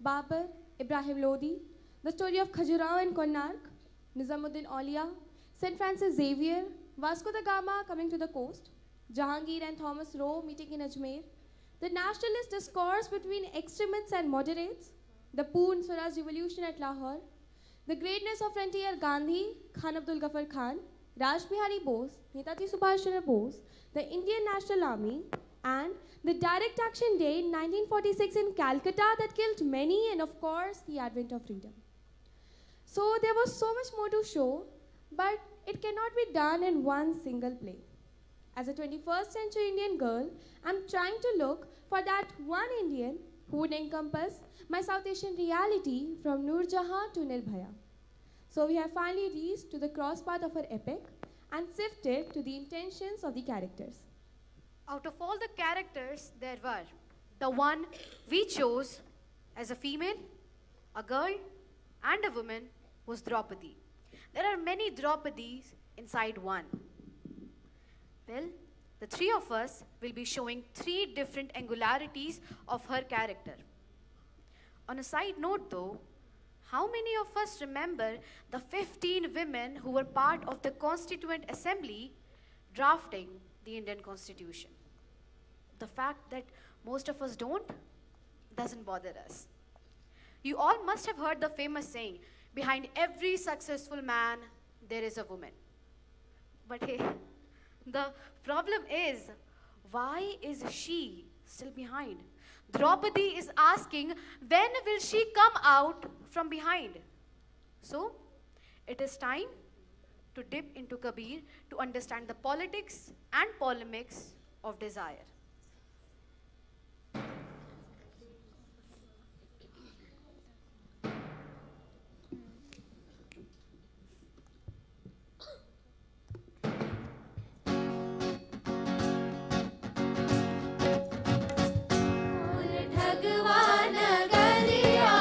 Babur, Ibrahim Lodi, the story of Khajuraho and Konark, Nizamuddin Aulia, St. Francis Xavier, Vasco da Gama coming to the coast, Jahangir and Thomas Roe meeting in Ajmer, the nationalist discourse between extremists and moderates, the Poon Swaraj revolution at Lahore, the greatness of frontier Gandhi, Khan Abdul Ghaffar Khan, Raj Bihari Bose, Netaji Subhash Chandra Bose, the Indian National Army, and the Direct Action Day in 1946 in Calcutta that killed many, and of course, the advent of freedom. So there was so much more to show, but it cannot be done in one single play. As a 21st century Indian girl, I'm trying to look for that one Indian who would encompass my South Asian reality from Noor Jahan to Nirbhaya. So we have finally reached to the cross path of our epic and sifted to the intentions of the characters. Out of all the characters there were, the one we chose as a female, a girl, and a woman was Draupadi. There are many Draupadis inside one. Well, the 3 of us will be showing 3 different angularities of her character. On a side note though, how many of us remember the 15 women who were part of the Constituent Assembly drafting the Indian Constitution? The fact that most of us don't doesn't bother us. You all must have heard the famous saying, behind every successful man, there is a woman. But hey, the problem is, why is she still behind? Draupadi is asking, when will she come out from behind? So, it is time to dip into Kabir to understand the politics and polemics of desire. Nagaria,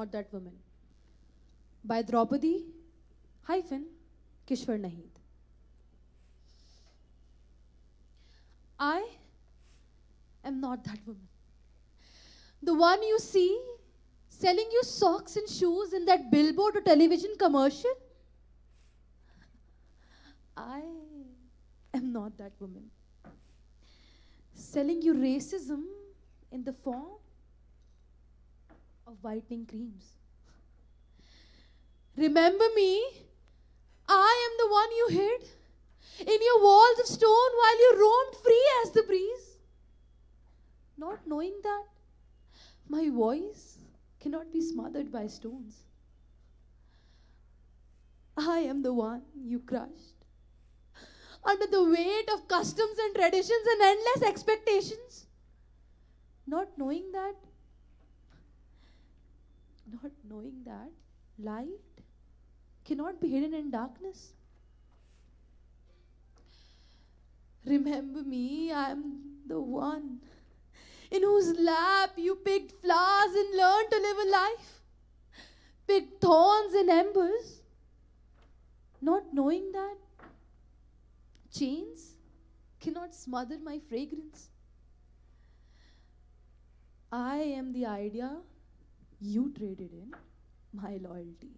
Not That Woman by Draupadi Kishwar Naheed. I am not that woman. The one you see selling you socks and shoes in that billboard or television commercial. I am not that woman. Selling you racism in the form of whitening creams. Remember me? I am the one you hid in your walls of stone while you roamed free as the breeze. Not knowing that my voice cannot be smothered by stones. I am the one you crushed under the weight of customs and traditions and endless expectations. Not knowing that light cannot be hidden in darkness. Remember me, I am the one in whose lap you picked flowers and learned to live a life, picked thorns and embers, not knowing that chains cannot smother my fragrance. I am the idea you traded in my loyalty.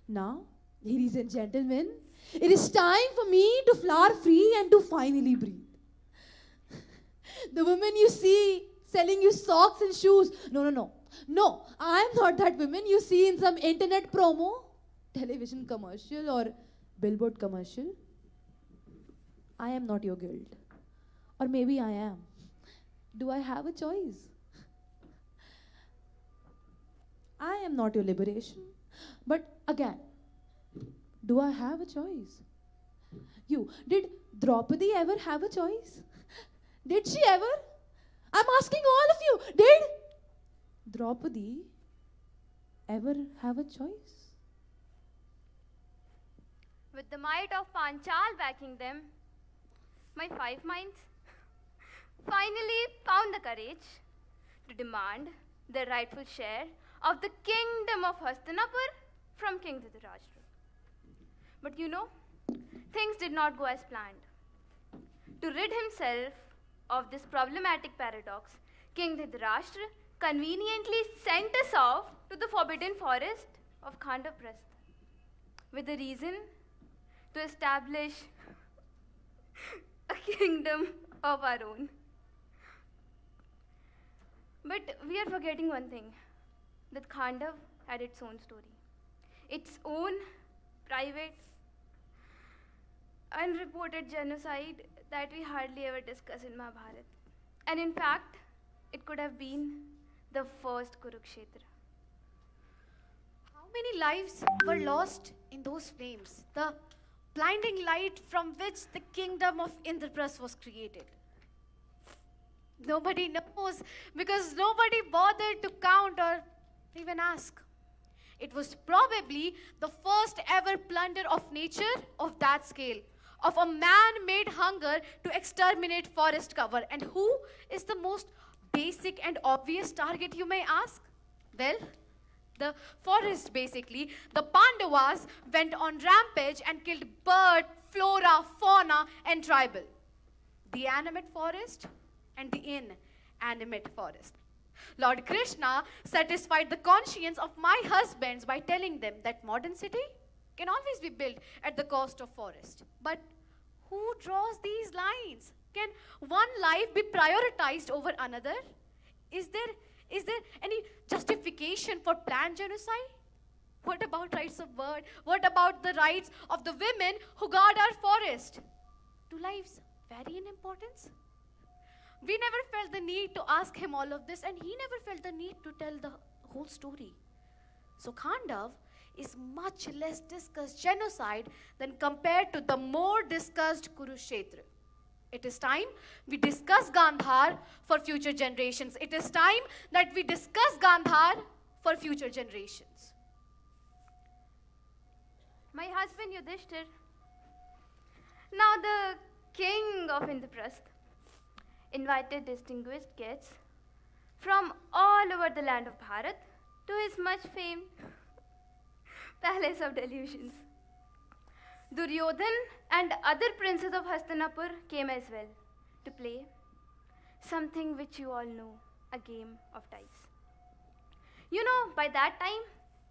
Now, ladies and gentlemen, it is time for me to flower free and to finally breathe. The woman you see selling you socks and shoes. No, I am not that woman you see in some internet promo, television commercial or billboard commercial. I am not your guild. Or maybe I am. Do I have a choice? I am not your liberation. But again, do I have a choice? Did Draupadi ever have a choice? Did she ever? I'm asking all of you, did Draupadi ever have a choice? With the might of Panchal backing them, my 5 minds finally found the courage to demand their rightful share of the kingdom of Hastinapur from King Dhritarashtra. But things did not go as planned. To rid himself of this problematic paradox, King Dhritarashtra conveniently sent us off to the forbidden forest of Khandaprastha with the reason to establish a kingdom of our own. But we are forgetting one thing, that Khandav had its own story, its own private, unreported genocide that we hardly ever discuss in Mahabharata. And in fact, it could have been the first Kurukshetra. How many lives were lost in those flames? The blinding light from which the kingdom of Indraprastha was created. Nobody knows because nobody bothered to count or even ask. It was probably the first ever plunder of nature of that scale, of a man-made hunger to exterminate forest cover. And who is the most basic and obvious target, you may ask? Well, the forest basically. The Pandavas went on rampage and killed bird, flora, fauna and tribal. The animate forest and the inanimate forest. Lord Krishna satisfied the conscience of my husbands by telling them that modern city can always be built at the cost of forest. But who draws these lines? Can one life be prioritized over another? Is there any justification for planned genocide? What about rights of bird? What about the rights of the women who guard our forest? Do lives vary in importance? We never felt the need to ask him all of this, and he never felt the need to tell the whole story. So Khandav is much less discussed genocide than compared to the more discussed Kurukshetra. It is time we discuss Gandhar for future generations. It is time that we discuss Gandhar for future generations. My husband Yudhishthir, now the king of Indraprastha, invited distinguished guests from all over the land of Bharat to his much famed palace of delusions. Duryodhan and other princes of Hastinapur came as well to play something which you all know, a game of dice. You know, by that time,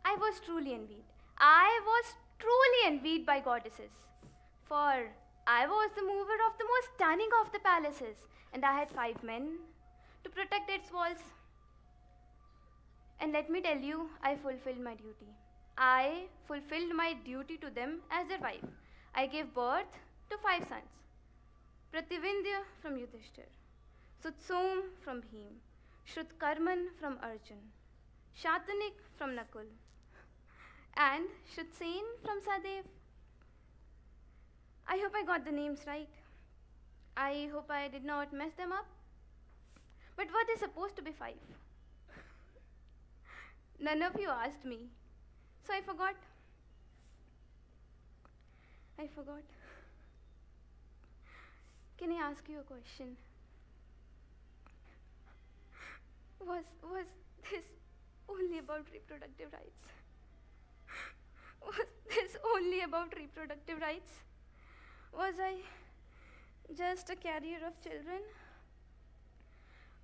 I was truly envied. I was truly envied by goddesses, for I was the mover of the most stunning of the palaces, and I had 5 men to protect its walls. And let me tell you, I fulfilled my duty. I fulfilled my duty to them as their wife. I gave birth to 5 sons. Prativindya from Yudhishthir, Sutsum from Bhim, Shrutkarman from Arjun, Shatanik from Nakul, and Shrutsen from Sadev. I hope I got the names right. I hope I did not mess them up. But were they supposed to be 5? None of you asked me, so I forgot. Can I ask you a question? Was this only about reproductive rights? Was this only about reproductive rights? Was I just a carrier of children?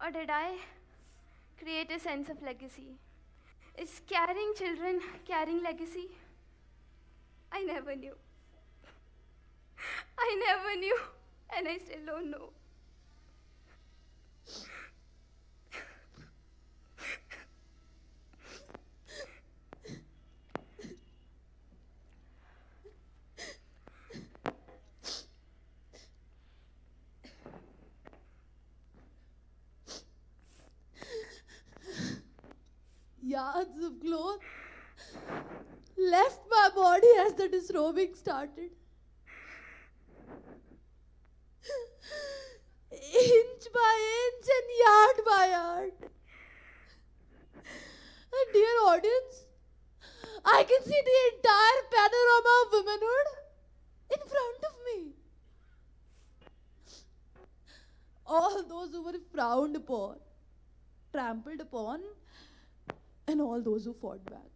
Or did I create a sense of legacy? Is carrying children carrying legacy? I never knew. And I still don't know. Yards of cloth left my body as the disrobing started. Inch by inch and yard by yard. And dear audience, I can see the entire panorama of womanhood in front of me. All those who were frowned upon, trampled upon, and all those who fought back.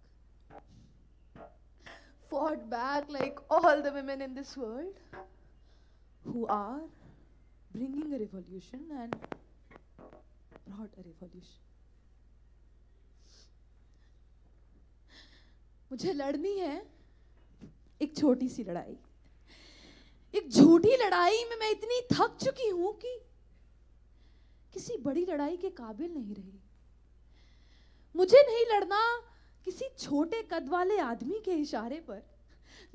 Fought back like all the women in this world who are bringing a revolution and brought a revolution. मुझे लड़नी है एक छोटी सी लड़ाई. एक झूठी लड़ाई में मैं इतनी थक चुकी हूं कि किसी बड़ी लड़ाई के काबिल नहीं रही. मुझे नहीं लड़ना किसी छोटे कद वाले आदमी के इशारे पर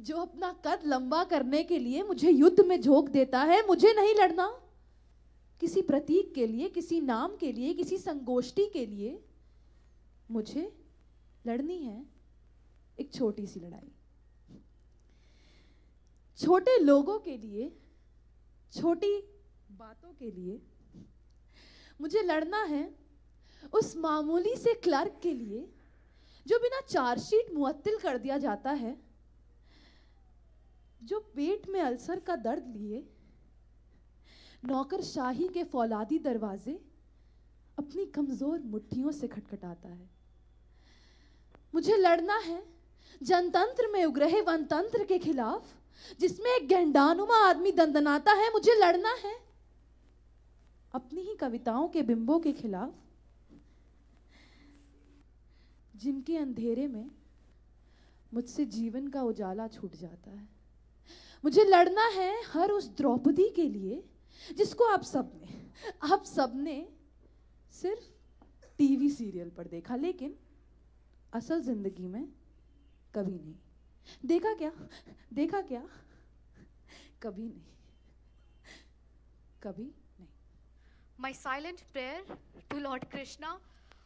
जो अपना कद लंबा करने के लिए मुझे युद्ध में झोंक देता है. मुझे नहीं लड़ना किसी प्रतीक के लिए, किसी नाम के लिए, किसी संगोष्ठी के लिए. मुझे लड़नी है एक छोटी सी लड़ाई. छोटे लोगों के लिए, छोटी बातों के लिए. मुझे लड़ना है उस मामूली से क्लर्क के लिए जो बिना चार्जशीट मुअत्तिल कर दिया जाता है, जो पेट में अल्सर का दर्द लिए नौकरशाही के फौलादी दरवाजे अपनी कमजोर मुट्ठियों से खटखटाता है. मुझे लड़ना है जनतंत्र में उग्रहे वनतंत्र के खिलाफ जिसमें एक गेंडानुमा आदमी दंदनाता है. मुझे लड़ना है अपनी ही कविताओं के बिंबों के खिलाफ जिनके अंधेरे में मुझसे जीवन का उजाला छूट जाता है. मुझे लड़ना है हर उस द्रौपदी के लिए जिसको आप सबने सिर्फ टीवी सीरियल पर देखा, लेकिन असल जिंदगी में कभी नहीं देखा. क्या कभी नहीं. My silent prayer to Lord Krishna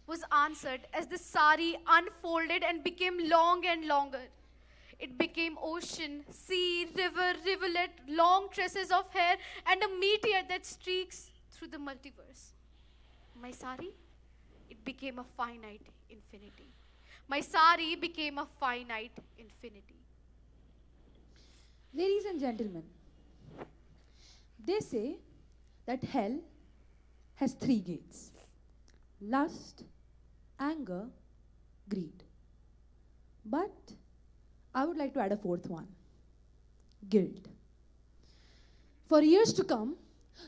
was answered as the sari unfolded and became long and longer. It became ocean, sea, river, rivulet, long tresses of hair, and a meteor that streaks through the multiverse. My sari, it became a finite infinity. My sari became a finite infinity. Ladies and gentlemen, they say that hell has 3 gates: lust, anger, greed. But I would like to add a fourth one, guilt. For years to come,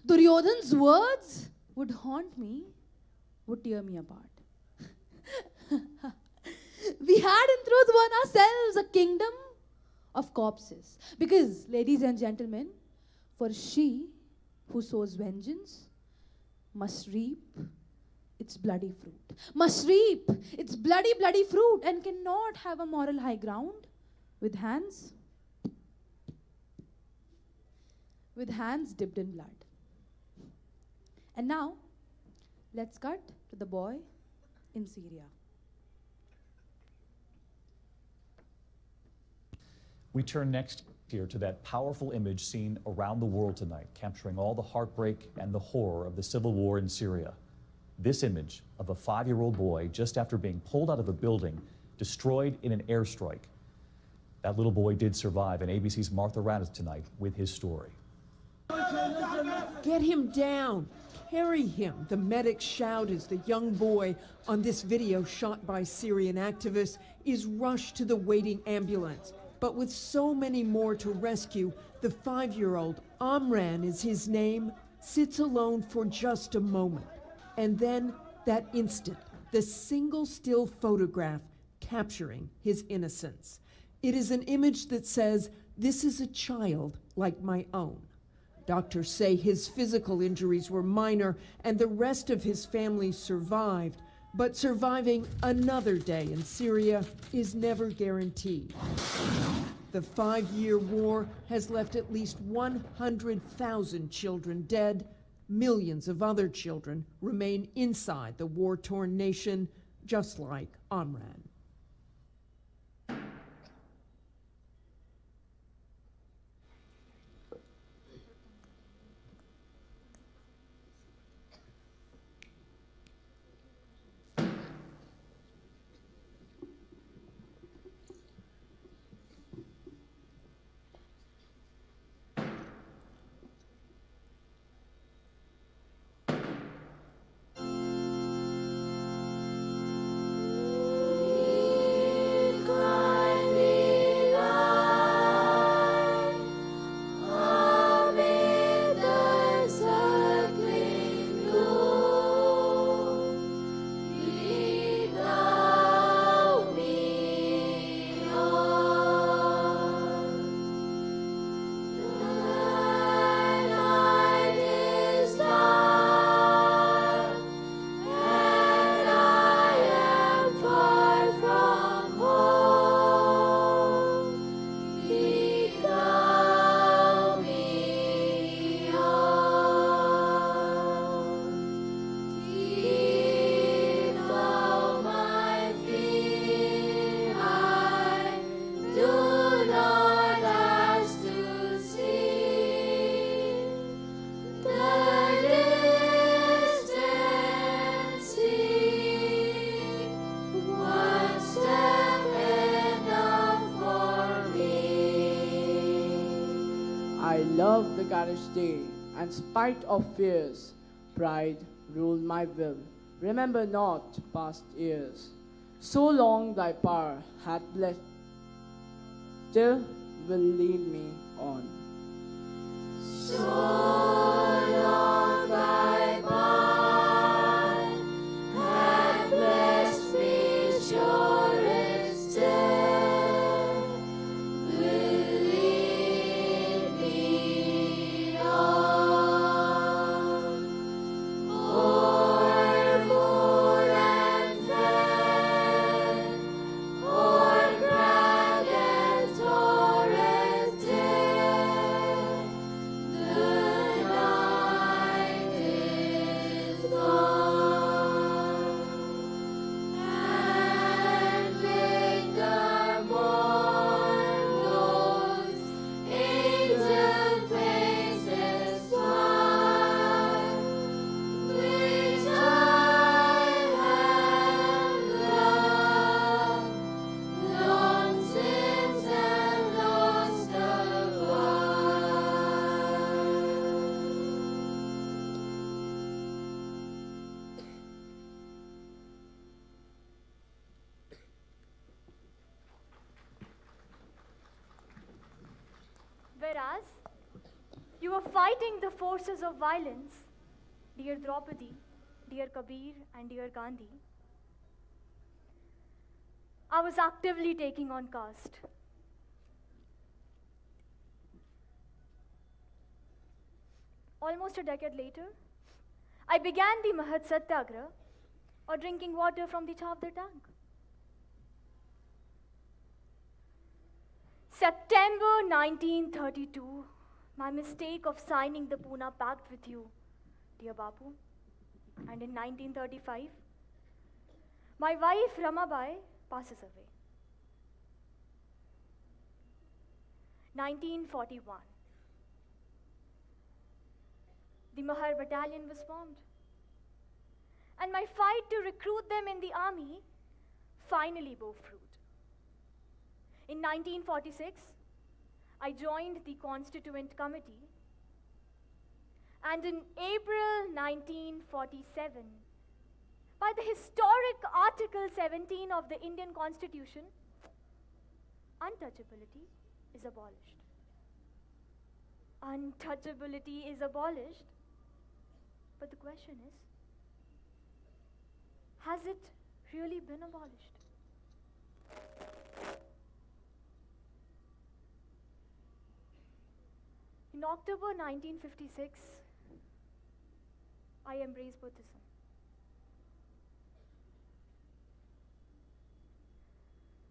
Duryodhan's words would haunt me, would tear me apart. We had in truth won ourselves a kingdom of corpses. Because, ladies and gentlemen, for she who sows vengeance must reap its bloody fruit. Must reap its bloody, bloody fruit and cannot have a moral high ground with hands dipped in blood. And now, let's cut to the boy in Syria. We turn next here to that powerful image seen around the world tonight, capturing all the heartbreak and the horror of the civil war in Syria. This image of a 5-year-old boy just after being pulled out of a building, destroyed in an airstrike. That little boy did survive, and ABC's Martha Raddatz tonight with his story. Get him down. Carry him, the medics shout as the young boy on this video shot by Syrian activists is rushed to the waiting ambulance. But with so many more to rescue, the 5-year-old, Amran is his name, sits alone for just a moment. And then that instant, the single still photograph capturing his innocence. It is an image that says, "This is a child like my own." Doctors say his physical injuries were minor and the rest of his family survived. But surviving another day in Syria is never guaranteed. The 5-year war has left at least 100,000 children dead. Millions of other children remain inside the war-torn nation, just like Amran. Love the garish day, and spite of fears, pride ruled my will. Remember not past years. So long thy power hath blessed, still will lead me on. So long thy power hath blessed me, sure is still will lead me on. O'er moor and fen, o'er crag and torrent hill, Whereas you were fighting the forces of violence, dear Draupadi, dear Kabir, and dear Gandhi, I was actively taking on caste. Almost a decade later, I began the Mahat Satyagraha, or drinking water from the Chavdar tank. September 1932, my mistake of signing the Pune Pact with you, dear Bapu. And in 1935, my wife Ramabai passes away. 1941, the Mahar Battalion was formed. And my fight to recruit them in the army finally bore fruit. In 1946, I joined the Constituent Committee, and in April 1947, by the historic Article 17 of the Indian Constitution, untouchability is abolished. Untouchability is abolished, but the question is, has it really been abolished? In October 1956, I embraced Buddhism.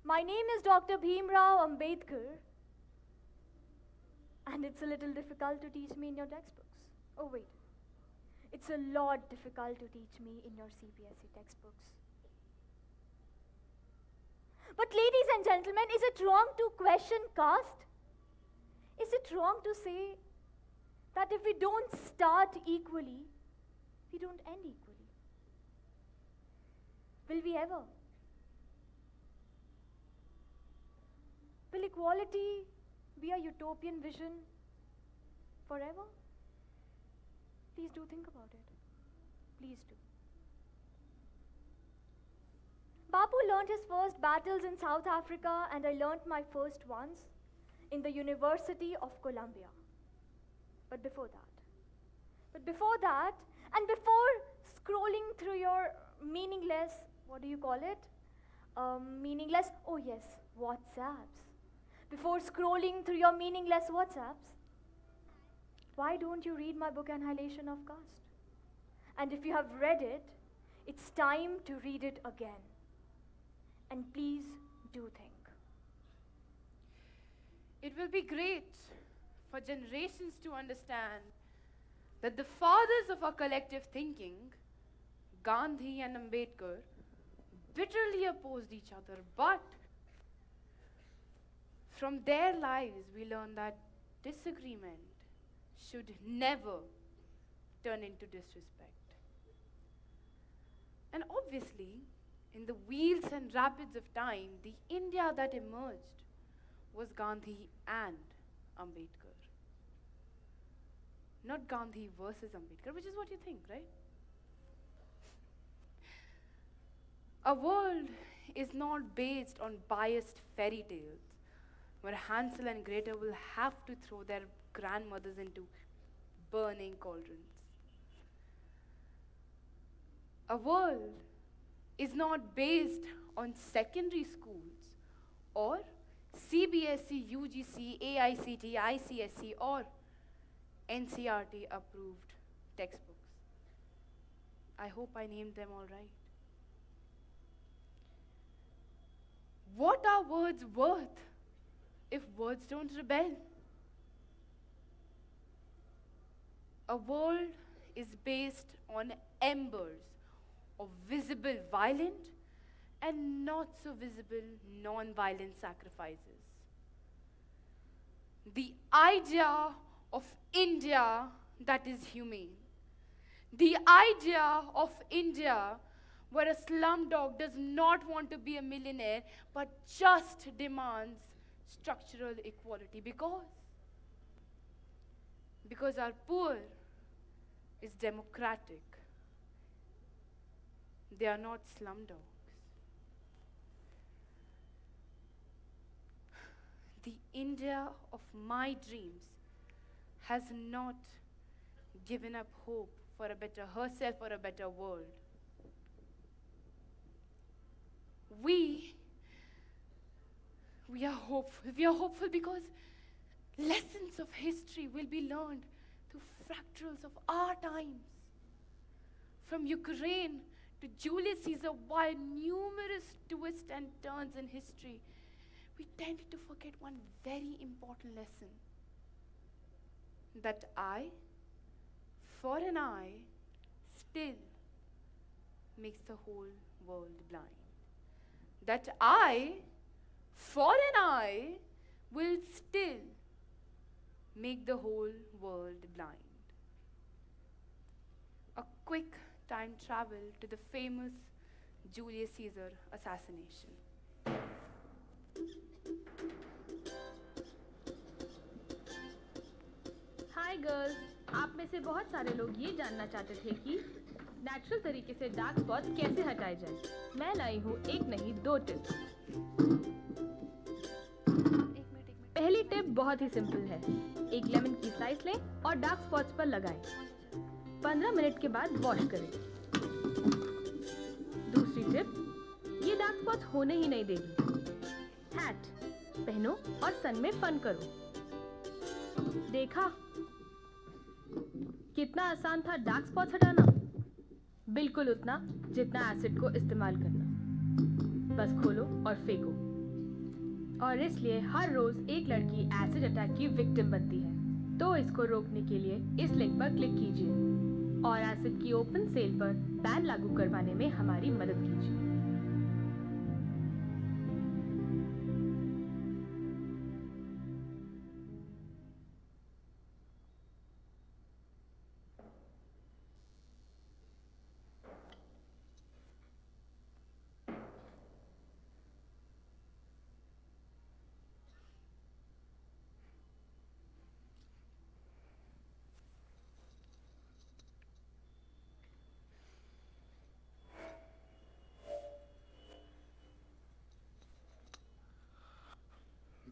My name is Dr. Bhimrao Ambedkar, and it's a little difficult to teach me in your textbooks. Oh wait, it's a lot difficult to teach me in your CBSE textbooks. But ladies and gentlemen, is it wrong to question caste? Is it wrong to say that if we don't start equally, we don't end equally? Will we ever? Will equality be a utopian vision forever? Please do think about it. Please do. Bapu learned his first battles in South Africa, and I learned my first ones in the University of Columbia. But before that, and before scrolling through your meaningless, what do you call it? Meaningless, oh yes, WhatsApps. Before scrolling through your meaningless WhatsApps, why don't you read my book, Annihilation of Caste? And if you have read it, it's time to read it again. And please do think. It will be great for generations to understand that the fathers of our collective thinking, Gandhi and Ambedkar, bitterly opposed each other, but from their lives we learn that disagreement should never turn into disrespect. And obviously, in the wheels and rapids of time, the India that emerged was Gandhi and Ambedkar. Not Gandhi versus Ambedkar, which is what you think, right? Our world is not based on biased fairy tales, where Hansel and Gretel will have to throw their grandmothers into burning cauldrons. Our world is not based on secondary schools or CBSE, UGC, AICT, ICSE or NCRT approved textbooks. I hope I named them all right. What are words worth if words don't rebel? A world is based on embers of visible violent and not so visible non-violent sacrifices. The idea of India that is humane. The idea of India where a slumdog does not want to be a millionaire but just demands structural equality because our poor is democratic. They are not slumdogs. the India of my dreams has not given up hope for a better herself or a better world. We are hopeful. We are hopeful because lessons of history will be learned through fractals of our times. From Ukraine to Julius Caesar, while numerous twists and turns in history, we tend to forget one very important lesson. That eye, for an eye, still makes the whole world blind. That eye, for an eye, will still make the whole world blind. A quick time travel to the famous Julius Caesar assassination. Hi girls, आप में से बहुत सारे लोग ये जानना चाहते थे कि नेचुरल तरीके से डार्क स्पॉट कैसे हटाए जाए। मैं लाई हूँ एक नहीं 2 टिप्स। पहली टिप बहुत ही सिंपल है। एक लेमन की स्लाइस लें और डार्क स्पॉट्स पर लगाएं। 15 मिनट के बाद वॉश करें। दूसरी टिप, ये डार्क स्पॉट्स होने ही नहीं देगी। हैट पहनो और सन में फन करो। देखा कितना आसान था डार्क स्पॉट्स हटाना? बिल्कुल उतना जितना एसिड को इस्तेमाल करना। बस खोलो और फेंको। और इसलिए हर रोज एक लड़की एसिड अटैक की विक्टिम बनती है। तो इसको रोकने के लिए इस लिंक पर क्लिक कीजिए और एसिड की ओपन सेल पर बैन लागू करवाने में हमारी मदद कीजिए।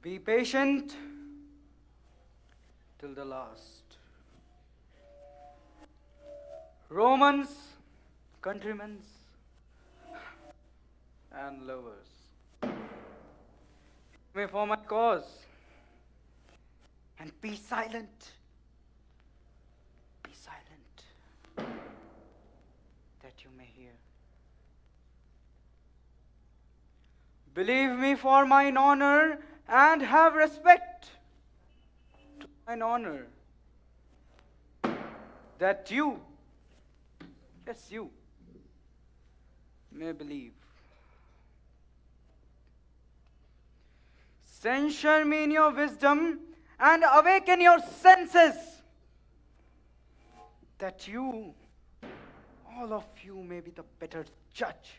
Be patient till the last. Romans, countrymen, and lovers, me for my cause, and be silent. Be silent, that you may hear. Believe me for mine honor, and have respect to mine honor, that you, yes you, may believe. Censure me in your wisdom and awaken your senses, that you, all of you, may be the better judge.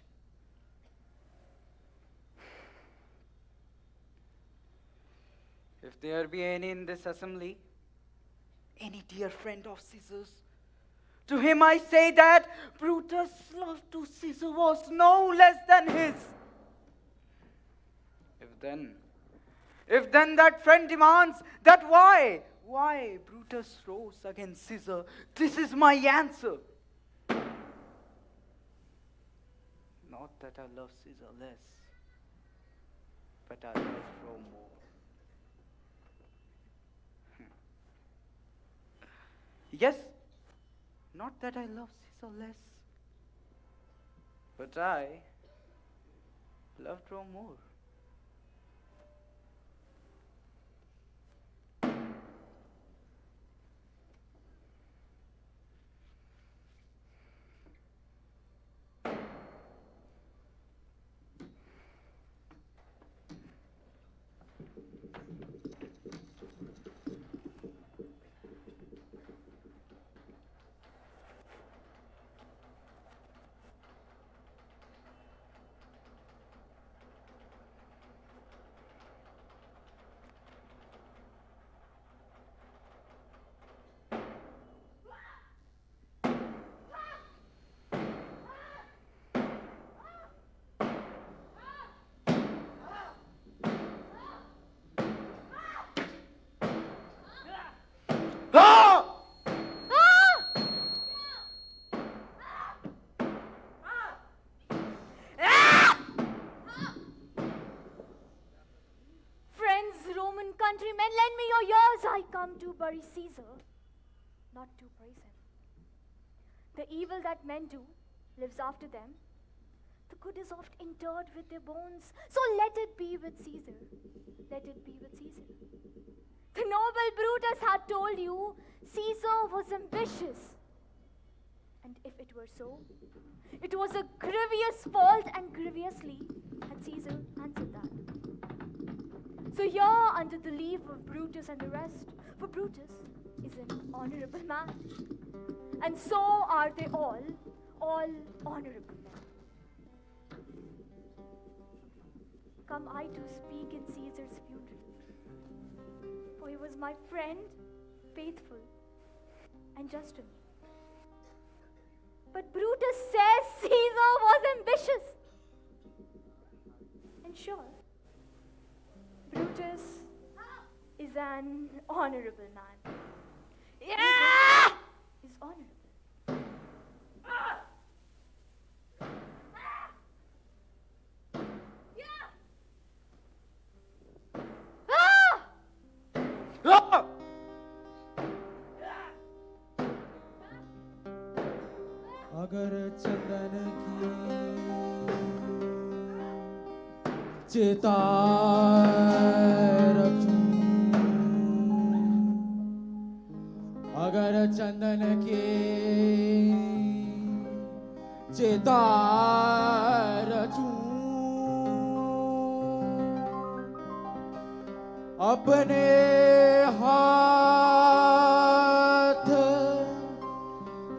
If there be any in this assembly, any dear friend of Caesar's, to him I say that Brutus' love to Caesar was no less than his. If then that friend demands that why Brutus rose against Caesar, this is my answer. Not that I love Caesar less, but I love Rome more. Yes, not that I love Caesar less, but I loved Rome more. I come to bury Caesar, not to praise him. The evil that men do lives after them. The good is oft interred with their bones. So let it be with Caesar. Let it be with Caesar. The noble Brutus had told you Caesar was ambitious. And if it were so, it was a grievous fault, and grievously had Caesar answered that. So here, under the leave of Brutus and the rest, for Brutus is an honorable man, and so are they all honorable men. Come I to speak in Caesar's funeral, for he was my friend, faithful, and just to me. But Brutus says Caesar was ambitious. And sure, Brutus is an honorable man. Yeah! Is honorable. अगर चंदन की चिता रचूं, अगर चंदन की चिता रचूं, अपने हाथ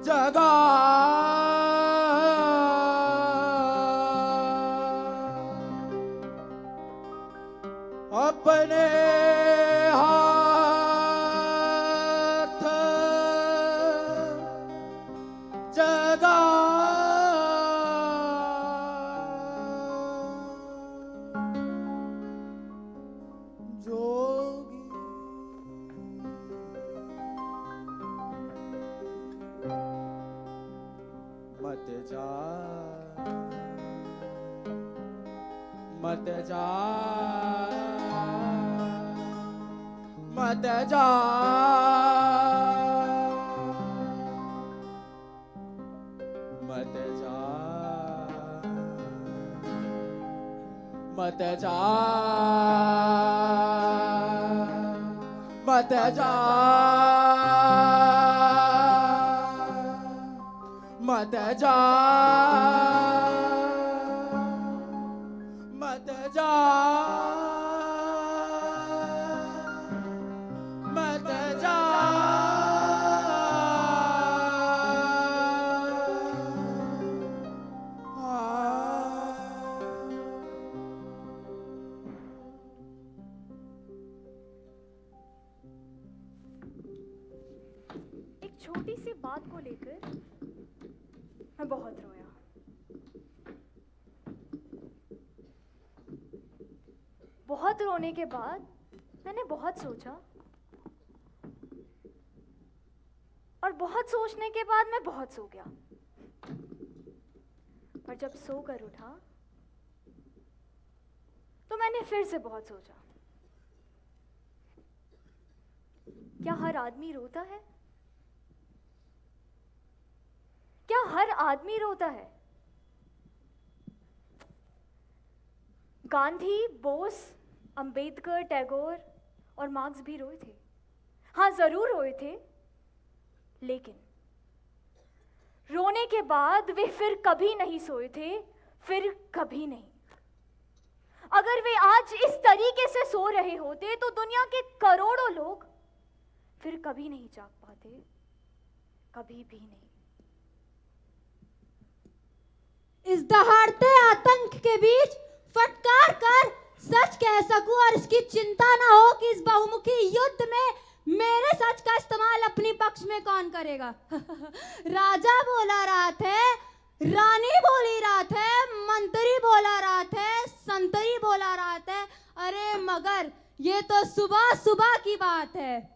जगा अपने हाथ जगा जोगी मत जा मत जा मत जा मत जा मत जा मत जा मत जा मत जा मत जा एक छोटी सी बात को लेकर मैं बहुत रोया। बहुत रोने के बाद मैंने बहुत सोचा, और बहुत सोचने के बाद मैं बहुत सो गया। और जब सोकर उठा तो मैंने फिर से बहुत सोचा, क्या हर आदमी रोता है? क्या हर आदमी रोता है? गांधी, बोस, अंबेडकर, टैगोर और मार्क्स भी रोए थे। हाँ, जरूर रोए थे, लेकिन रोने के बाद वे फिर कभी नहीं सोए थे, फिर कभी नहीं। अगर वे आज इस तरीके से सो रहे होते तो दुनिया के करोड़ों लोग फिर कभी नहीं जाग पाते, कभी भी नहीं। इस दहाड़ते आतंक के बीच फटकार कर सच कह सकूं और इसकी चिंता ना हो कि इस बहुमुखी युद्ध में मेरे सच का इस्तेमाल अपनी पक्ष में कौन करेगा। राजा बोला रात है, रानी बोली रात है, मंत्री बोला रात है, संतरी बोला रात है। अरे मगर ये तो सुबह सुबह की बात है।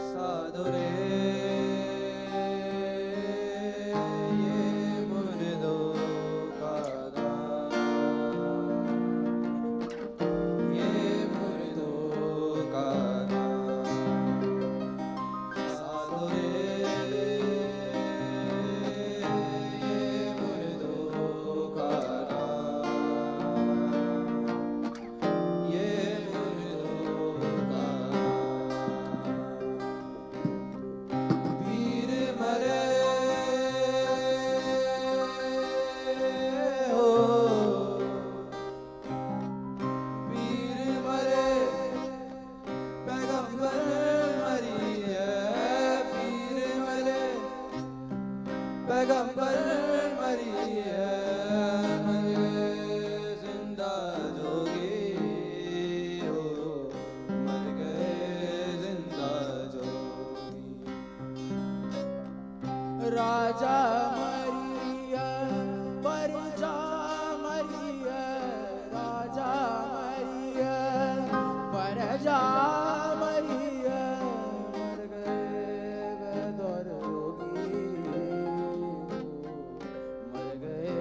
साधुरे पैगंबर मरी है जिंदा जोगी हो मर गए जिंदा जोगी राजा मरिया परजा मरिया राजा मरिया परजा मरिया मर गए बेदौर रोगी मर गए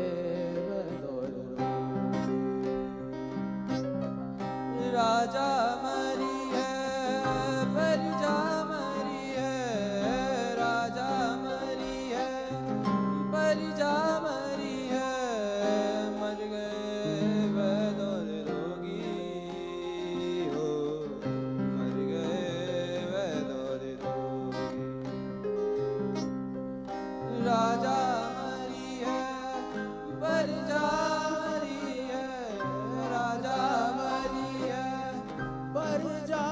बेदौर रोगी राजा मरिया परजा मरिया राजा मरिया परजा मरिया मर गए बेदौर रोगी हो मर गए बेदौर रोगी राजा मरिया परजा मरिया राजा मरिया परजा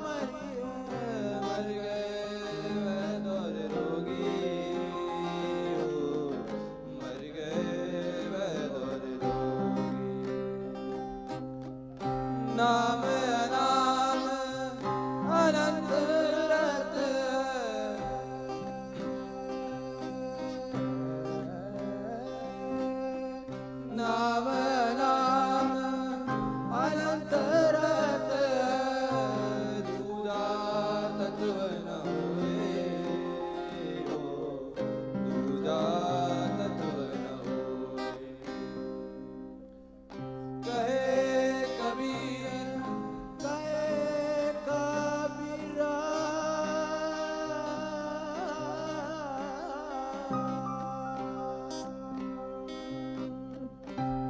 मरिया मर गए बेदौर रोगी हो मर गए बेदौर रोगी नाम नाम अनंत रत नाम नाम अनंत रत दूजा तत्व न होए हो दूजा तत्व न होए कहे कबीर कबीरा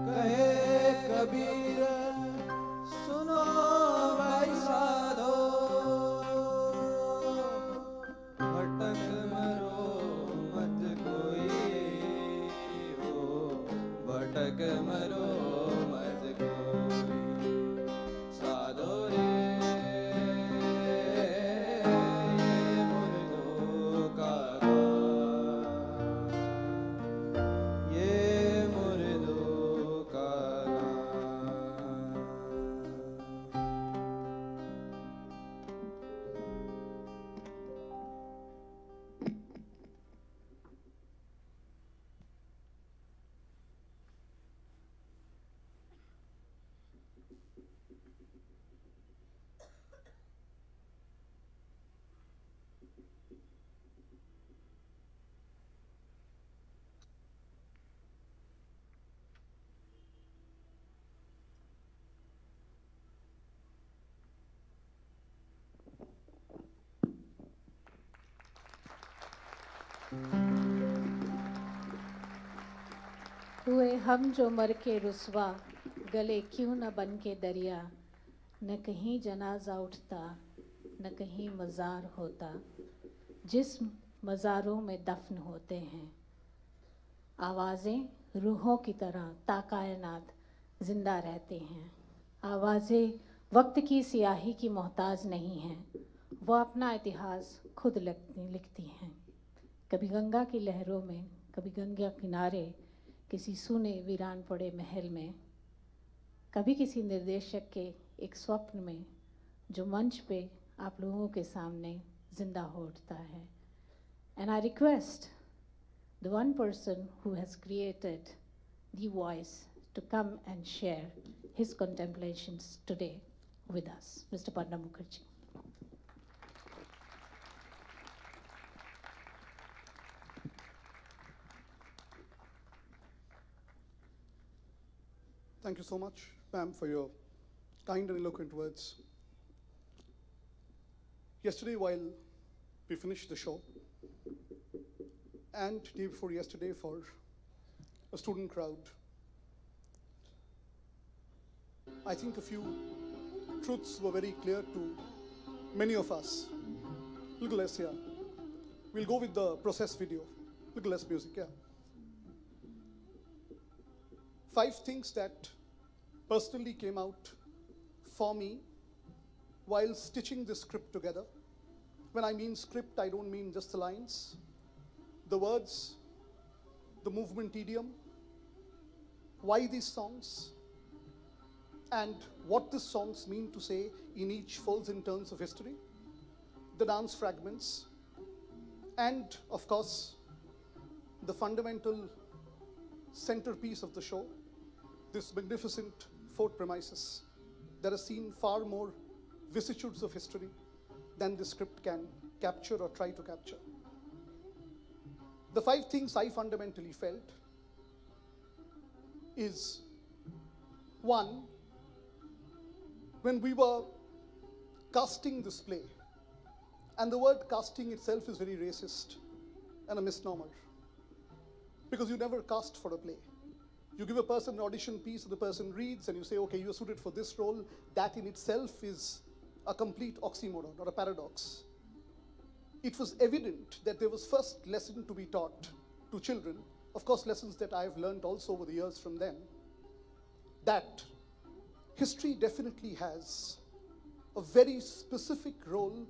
कहे कबीर सुनो भाई साधो भटक मरो मत कोई हो भटक मरो मत कोई साधो रे ये मुर्दों का ये मुर्दों का हुए हम जो मर के रुसवा गले क्यों न बन के दरिया न कहीं जनाजा उठता न कहीं मज़ार होता जिस मज़ारों में दफन होते हैं आवाज़ें रूहों की तरह ताकायनात ज़िंदा रहते हैं आवाज़ें वक्त की सियाही की मोहताज नहीं हैं वो अपना इतिहास खुद लिखती हैं कभी गंगा की लहरों में कभी गंगा किनारे किसी सुने वीरान पड़े महल में कभी किसी निर्देशक के एक स्वप्न में जो मंच पे आप लोगों के सामने जिंदा हो उठता है and I request the one person who has created the voice to come and share his contemplations today with us, Mr. Parnab Mukherjee. Thank you so much, Pam, for your kind and eloquent words. Yesterday, while we finished the show, and day before yesterday for a student crowd, I think a few truths were very clear to many of us. Little less here. We'll go with the process video. Little less music, yeah. 5 things that personally came out for me while stitching this script together. When I mean script, I don't mean just the lines. The words, the movement idiom, why these songs, and what these songs mean to say in each folds and turns of history, the dance fragments, and of course, the fundamental centerpiece of the show, this magnificent fort premises that has seen far more vicissitudes of history than the script can capture or try to capture. The 5 things I fundamentally felt is, 1, when we were casting this play, and the word casting itself is very racist and a misnomer, because you never cast for a play. You give a person an audition piece, the person reads, and you say, okay, you're suited for this role. That in itself is a complete oxymoron or a paradox. It was evident that there was first lesson to be taught to children, of course lessons that I've learned also over the years from them, that history definitely has a very specific role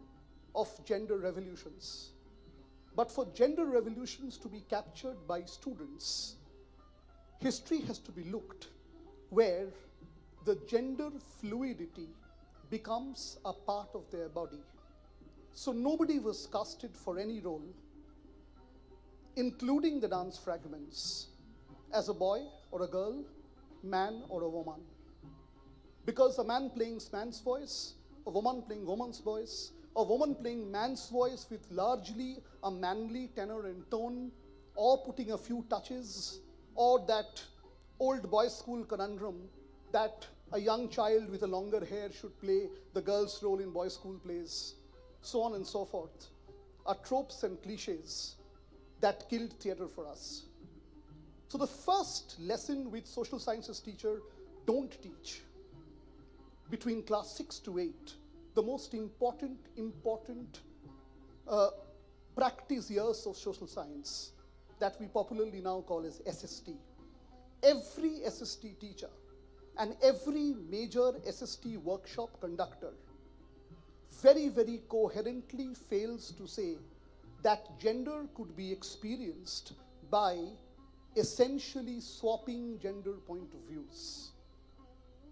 of gender revolutions. But for gender revolutions to be captured by students, history has to be looked where the gender fluidity becomes a part of their body. So nobody was casted for any role, including the dance fragments, as a boy or a girl, man or a woman. Because a man playing man's voice, a woman playing woman's voice, a woman playing man's voice with largely a manly tenor and tone, or putting a few touches, or that old boys' school conundrum that a young child with a longer hair should play the girl's role in boys' school plays, so on and so forth, are tropes and cliches that killed theater for us. So the first lesson which social sciences teacher don't teach between class 6 to 8, the most important practice years of social science that we popularly now call as SST. Every SST teacher and every major SST workshop conductor very, very coherently fails to say that gender could be experienced by essentially swapping gender point of views.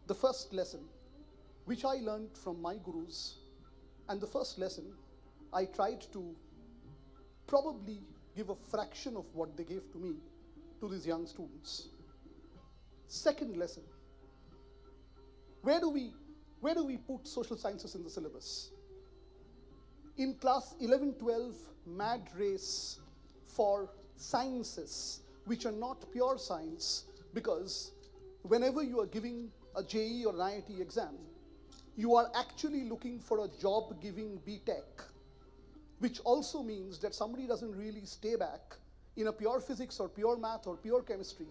The first lesson, which I learned from my gurus, and the first lesson I tried to probably give a fraction of what they gave to me to these young students. Second lesson, where do we put social sciences in the syllabus? In class 11-12, mad race for sciences which are not pure science, because whenever you are giving a JEE or an IIT exam, you are actually looking for a job-giving BTech, which also means that somebody doesn't really stay back in a pure physics or pure math or pure chemistry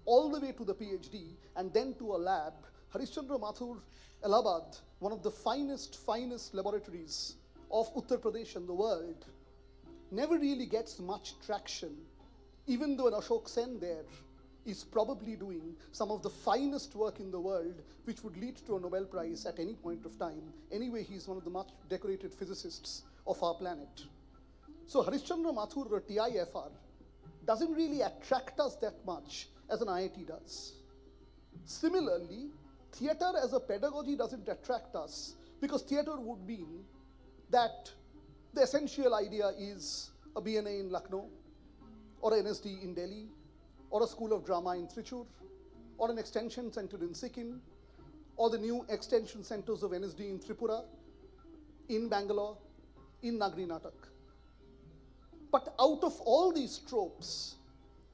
all the way to the PhD and then to a lab. Harishchandra Mathur, Allahabad, one of the finest laboratories of Uttar Pradesh in the world, never really gets much traction, even though an Ashok Sen there is probably doing some of the finest work in the world, which would lead to a Nobel Prize at any point of time. Anyway, he's one of the much decorated physicists of our planet. So Harishchandra Mathur or TIFR doesn't really attract us that much as an IIT does. Similarly, theater as a pedagogy doesn't attract us, because theater would mean that the essential idea is a BNA in Lucknow, or an NSD in Delhi, or a school of drama in Trichur, or an extension center in Sikkim, or the new extension centers of NSD in Tripura, in Bangalore, in Nagari Natak. But out of all these tropes,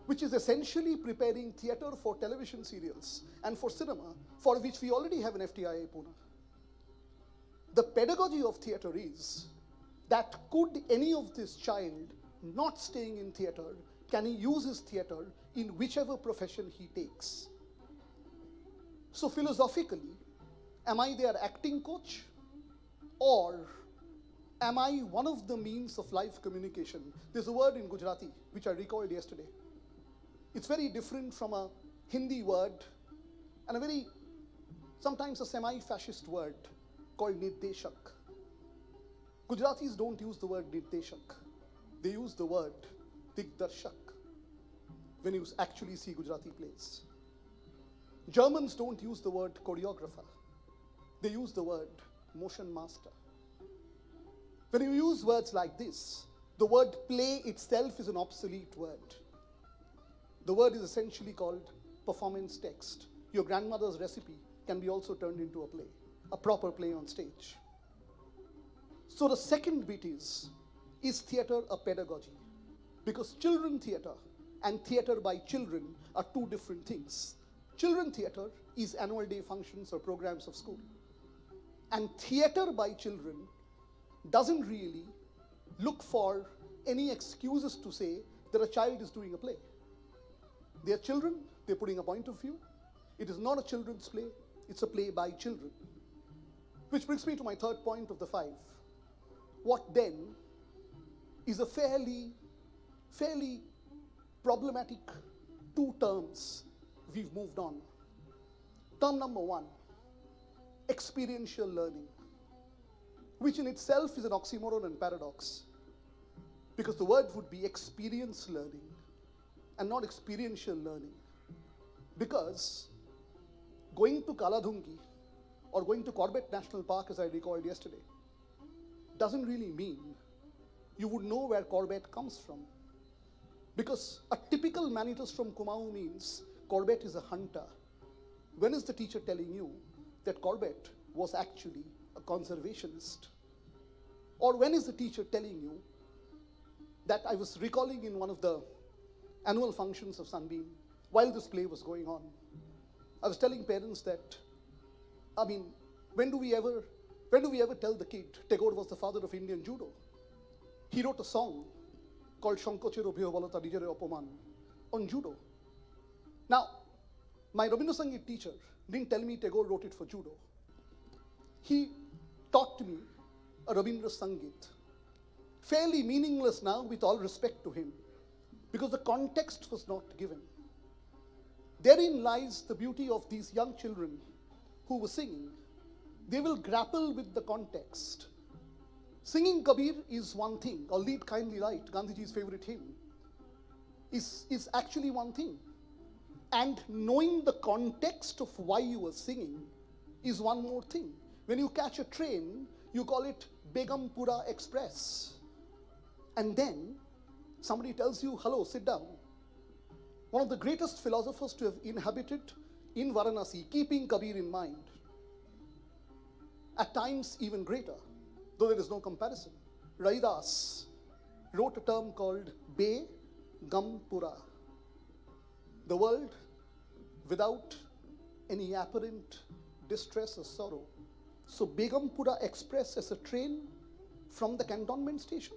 which is essentially preparing theater for television serials and for cinema, for which we already have an FTIA Pune, the pedagogy of theater is that could any of this child not staying in theater, can he use his theater in whichever profession he takes? So philosophically, am I their acting coach, or am I one of the means of live communication? There's a word in Gujarati which I recalled yesterday. It's very different from a Hindi word and a very, sometimes a semi-fascist word called Nirdeshak. Gujaratis don't use the word Nirdeshak. They use the word Digdarshak. when you actually see Gujarati plays. Germans don't use the word choreographer. They use the word motion master. When you use words like this, the word play itself is an obsolete word. The word is essentially called performance text. Your grandmother's recipe can be also turned into a play, a proper play on stage. So the second bit is theatre a pedagogy? Because children theatre and theatre by children are two different things. Children theatre is annual day functions or programs of school. And theatre by children doesn't really look for any excuses to say that a child is doing a play. They are children, they're putting a point of view. It is not a children's play, it's a play by children. Which brings me to my third point of the 5. What then is a fairly problematic 2 terms we've moved on. Term number 1, experiential learning, which in itself is an oxymoron and paradox, because the word would be experience learning and not experiential learning. Because going to Kaladhungi or going to Corbett National Park, as I recalled yesterday, doesn't really mean you would know where Corbett comes from. Because a typical Manitus from Kumaon means Corbett is a hunter. When is the teacher telling you that Corbett was actually a conservationist? Or when is the teacher telling you that I was recalling in one of the annual functions of Sunbeam, while this play was going on, I was telling parents that, when do we ever tell the kid Tagore was the father of Indian judo? He wrote a song called Shankochiro Bhiyo Balata Dijere Opoman on judo. Now, my Rabindra Sangeet teacher didn't tell me Tagore wrote it for judo. He taught me a Rabindra Sangeet, fairly meaningless now with all respect to him, because the context was not given. Therein lies the beauty of these young children who were singing. They will grapple with the context. Singing Kabir is one thing, or Lead Kindly Light, Gandhiji's favorite hymn, is actually one thing. And knowing the context of why you were singing is one more thing. When you catch a train, you call it Begumpura Express. And then somebody tells you, hello, sit down. One of the greatest philosophers to have inhabited in Varanasi, keeping Kabir in mind, at times even greater, though there is no comparison, Raidas wrote a term called Begumpura, the world without any apparent distress or sorrow. So Begumpura Express as a train from the cantonment station,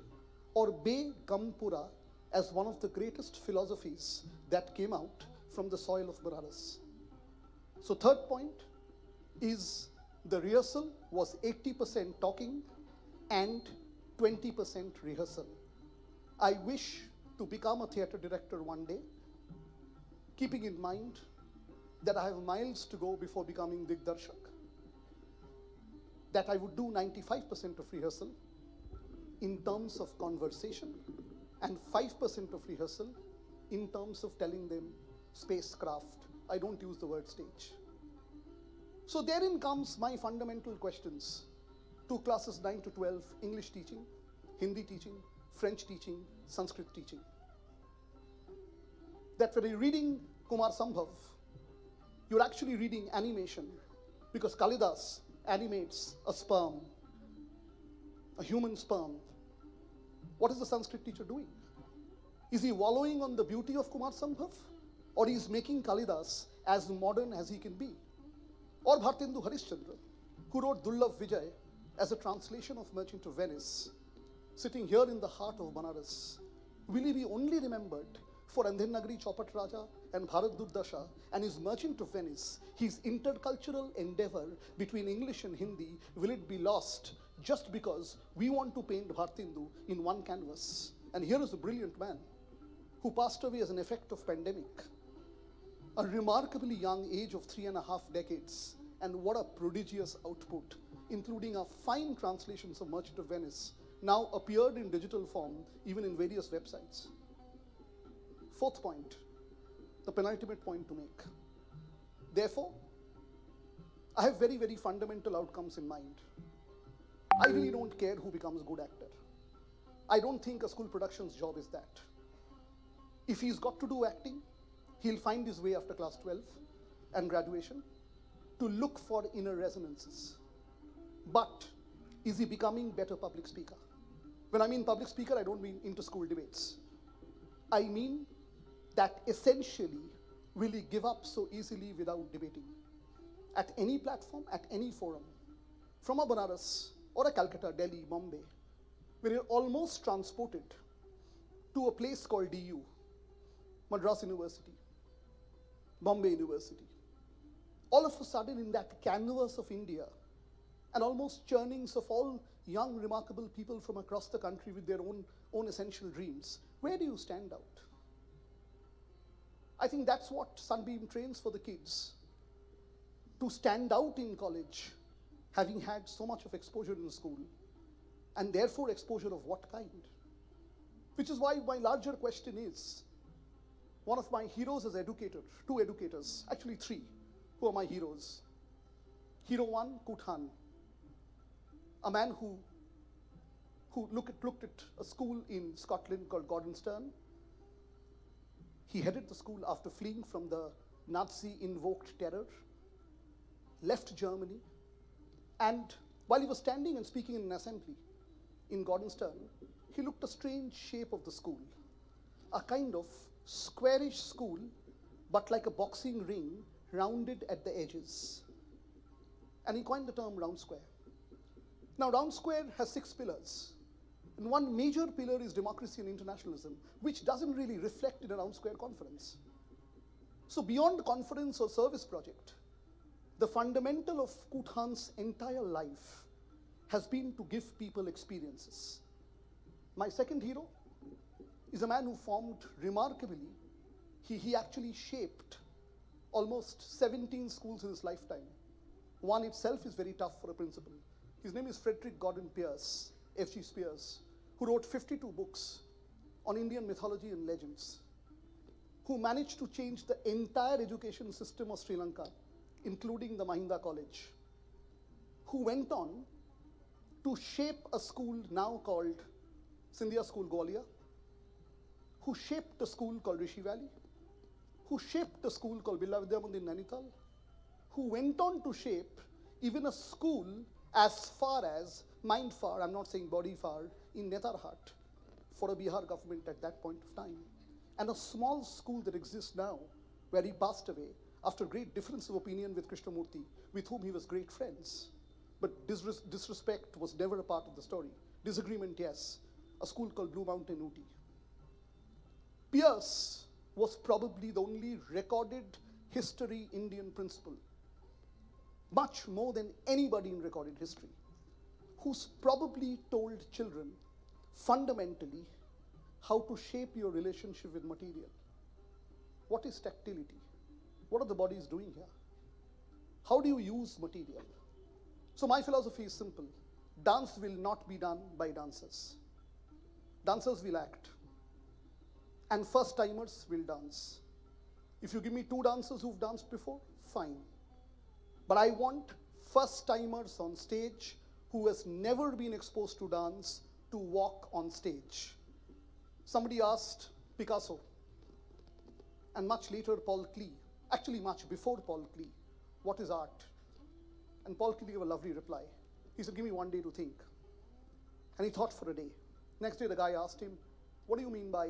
or Begumpura as one of the greatest philosophies that came out from the soil of Banaras. So third point is the rehearsal was 80% talking and 20% rehearsal. I wish to become a theatre director one day, keeping in mind that I have miles to go before becoming Digdarshak, that I would do 95% of rehearsal in terms of conversation and 5% of rehearsal in terms of telling them spacecraft. I don't use the word stage. So therein comes my fundamental questions to classes 9 to 12, English teaching, Hindi teaching, French teaching, Sanskrit teaching. That when you're reading Kumar Sambhav, you're actually reading animation, because Kalidas animates a sperm, a human sperm. What is the Sanskrit teacher doing? Is he wallowing on the beauty of Kumar Sambhav? Or he is making Kalidas as modern as he can be? Or Bhartendu Harishchandra, who wrote Dullav Vijay as a translation of Merchant of Venice, sitting here in the heart of Banaras, will he be only remembered for Andhen Nagari Chaupat Raja and Bharat Durdasha and his Merchant of Venice? His intercultural endeavor between English and Hindi, will it be lost just because we want to paint Bhartendu in one canvas? And here is a brilliant man who passed away as an effect of pandemic. A remarkably young age of 3.5 decades, and what a prodigious output, including a fine translations of Merchant of Venice, now appeared in digital form, even in various websites. Fourth point, the penultimate point to make. Therefore, I have very, very fundamental outcomes in mind. I really don't care who becomes a good actor. I don't think a school production's job is that. If he's got to do acting, he'll find his way after class 12 and graduation to look for inner resonances. But is he becoming better public speaker? When I mean public speaker, I don't mean inter-school debates. I mean that essentially, will he give up so easily without debating? At any platform, at any forum, from a Banaras or a Calcutta, Delhi, Bombay, when you're almost transported to a place called DU, Madras University, Bombay University, all of a sudden in that canvas of India, and almost churnings of all young, remarkable people from across the country with their own essential dreams, where do you stand out? I think that's what Sunbeam trains for the kids, to stand out in college, having had so much of exposure in school, and therefore exposure of what kind? Which is why my larger question is, one of my heroes as educator, two educators, actually three, who are my heroes. Hero one, Kuthan, a man who looked at a school in Scotland called Gordonstoun. He headed the school after fleeing from the Nazi-invoked terror, left Germany, and while he was standing and speaking in an assembly in Gordonstoun, he looked a strange shape of the school, a kind of squarish school, but like a boxing ring, rounded at the edges. And he coined the term round square. Now, round square has 6 pillars. And one major pillar is democracy and internationalism, which doesn't really reflect in a round square conference. So beyond conference or service project, the fundamental of Kuthan's entire life has been to give people experiences. My second hero is a man who formed remarkably, he actually shaped almost 17 schools in his lifetime. One itself is very tough for a principal. His name is Frederick Gordon Pierce, F.G. Spears, who wrote 52 books on Indian mythology and legends, who managed to change the entire education system of Sri Lanka, including the Mahinda College, who went on to shape a school now called Scindia School Gwalior, who shaped a school called Rishi Valley, who shaped a school called Birla Vidya Mandir Nainital, who went on to shape even a school as far as mind far, I'm not saying body far, in Netarhat for a Bihar government at that point of time. And a small school that exists now, where he passed away after great difference of opinion with Krishnamurti, with whom he was great friends. But disrespect was never a part of the story. Disagreement, yes. A school called Blue Mountain Ooty. Pierce was probably the only recorded history Indian principal, much more than anybody in recorded history, who's probably told children fundamentally how to shape your relationship with material. What is tactility? What are the bodies doing here? How do you use material? So my philosophy is simple. Dance will not be done by dancers. Dancers will act. And first-timers will dance. If you give me 2 dancers who've danced before, fine. But I want first-timers on stage who has never been exposed to dance to walk on stage. Somebody asked Picasso, and much later Paul Klee, actually much before Paul Klee, what is art? And Paul Klee gave a lovely reply. He said, give me 1 day to think. And he thought for a day. Next day the guy asked him, what do you mean by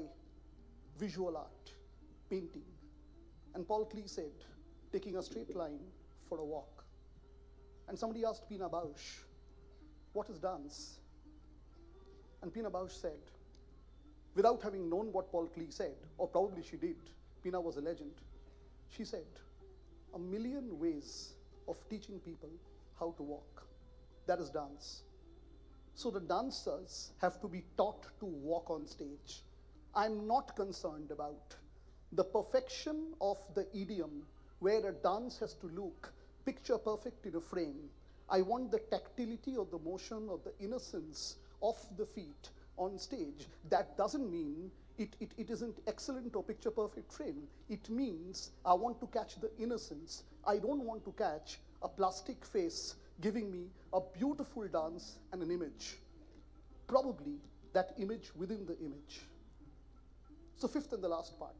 visual art, painting? And Paul Klee said, taking a straight line for a walk. And somebody asked Pina Bausch, what is dance? And Pina Bausch said, without having known what Paul Klee said, or probably she did, Pina was a legend, she said, 1,000,000 ways of teaching people how to walk. That is dance. So the dancers have to be taught to walk on stage. I'm not concerned about the perfection of the idiom where a dance has to look picture perfect in a frame. I want the tactility of the motion or the innocence of the feet on stage. That doesn't mean It isn't excellent or picture perfect frame. It means I want to catch the innocence. I don't want to catch a plastic face giving me a beautiful dance and an image. Probably that image within the image. So fifth and the last part.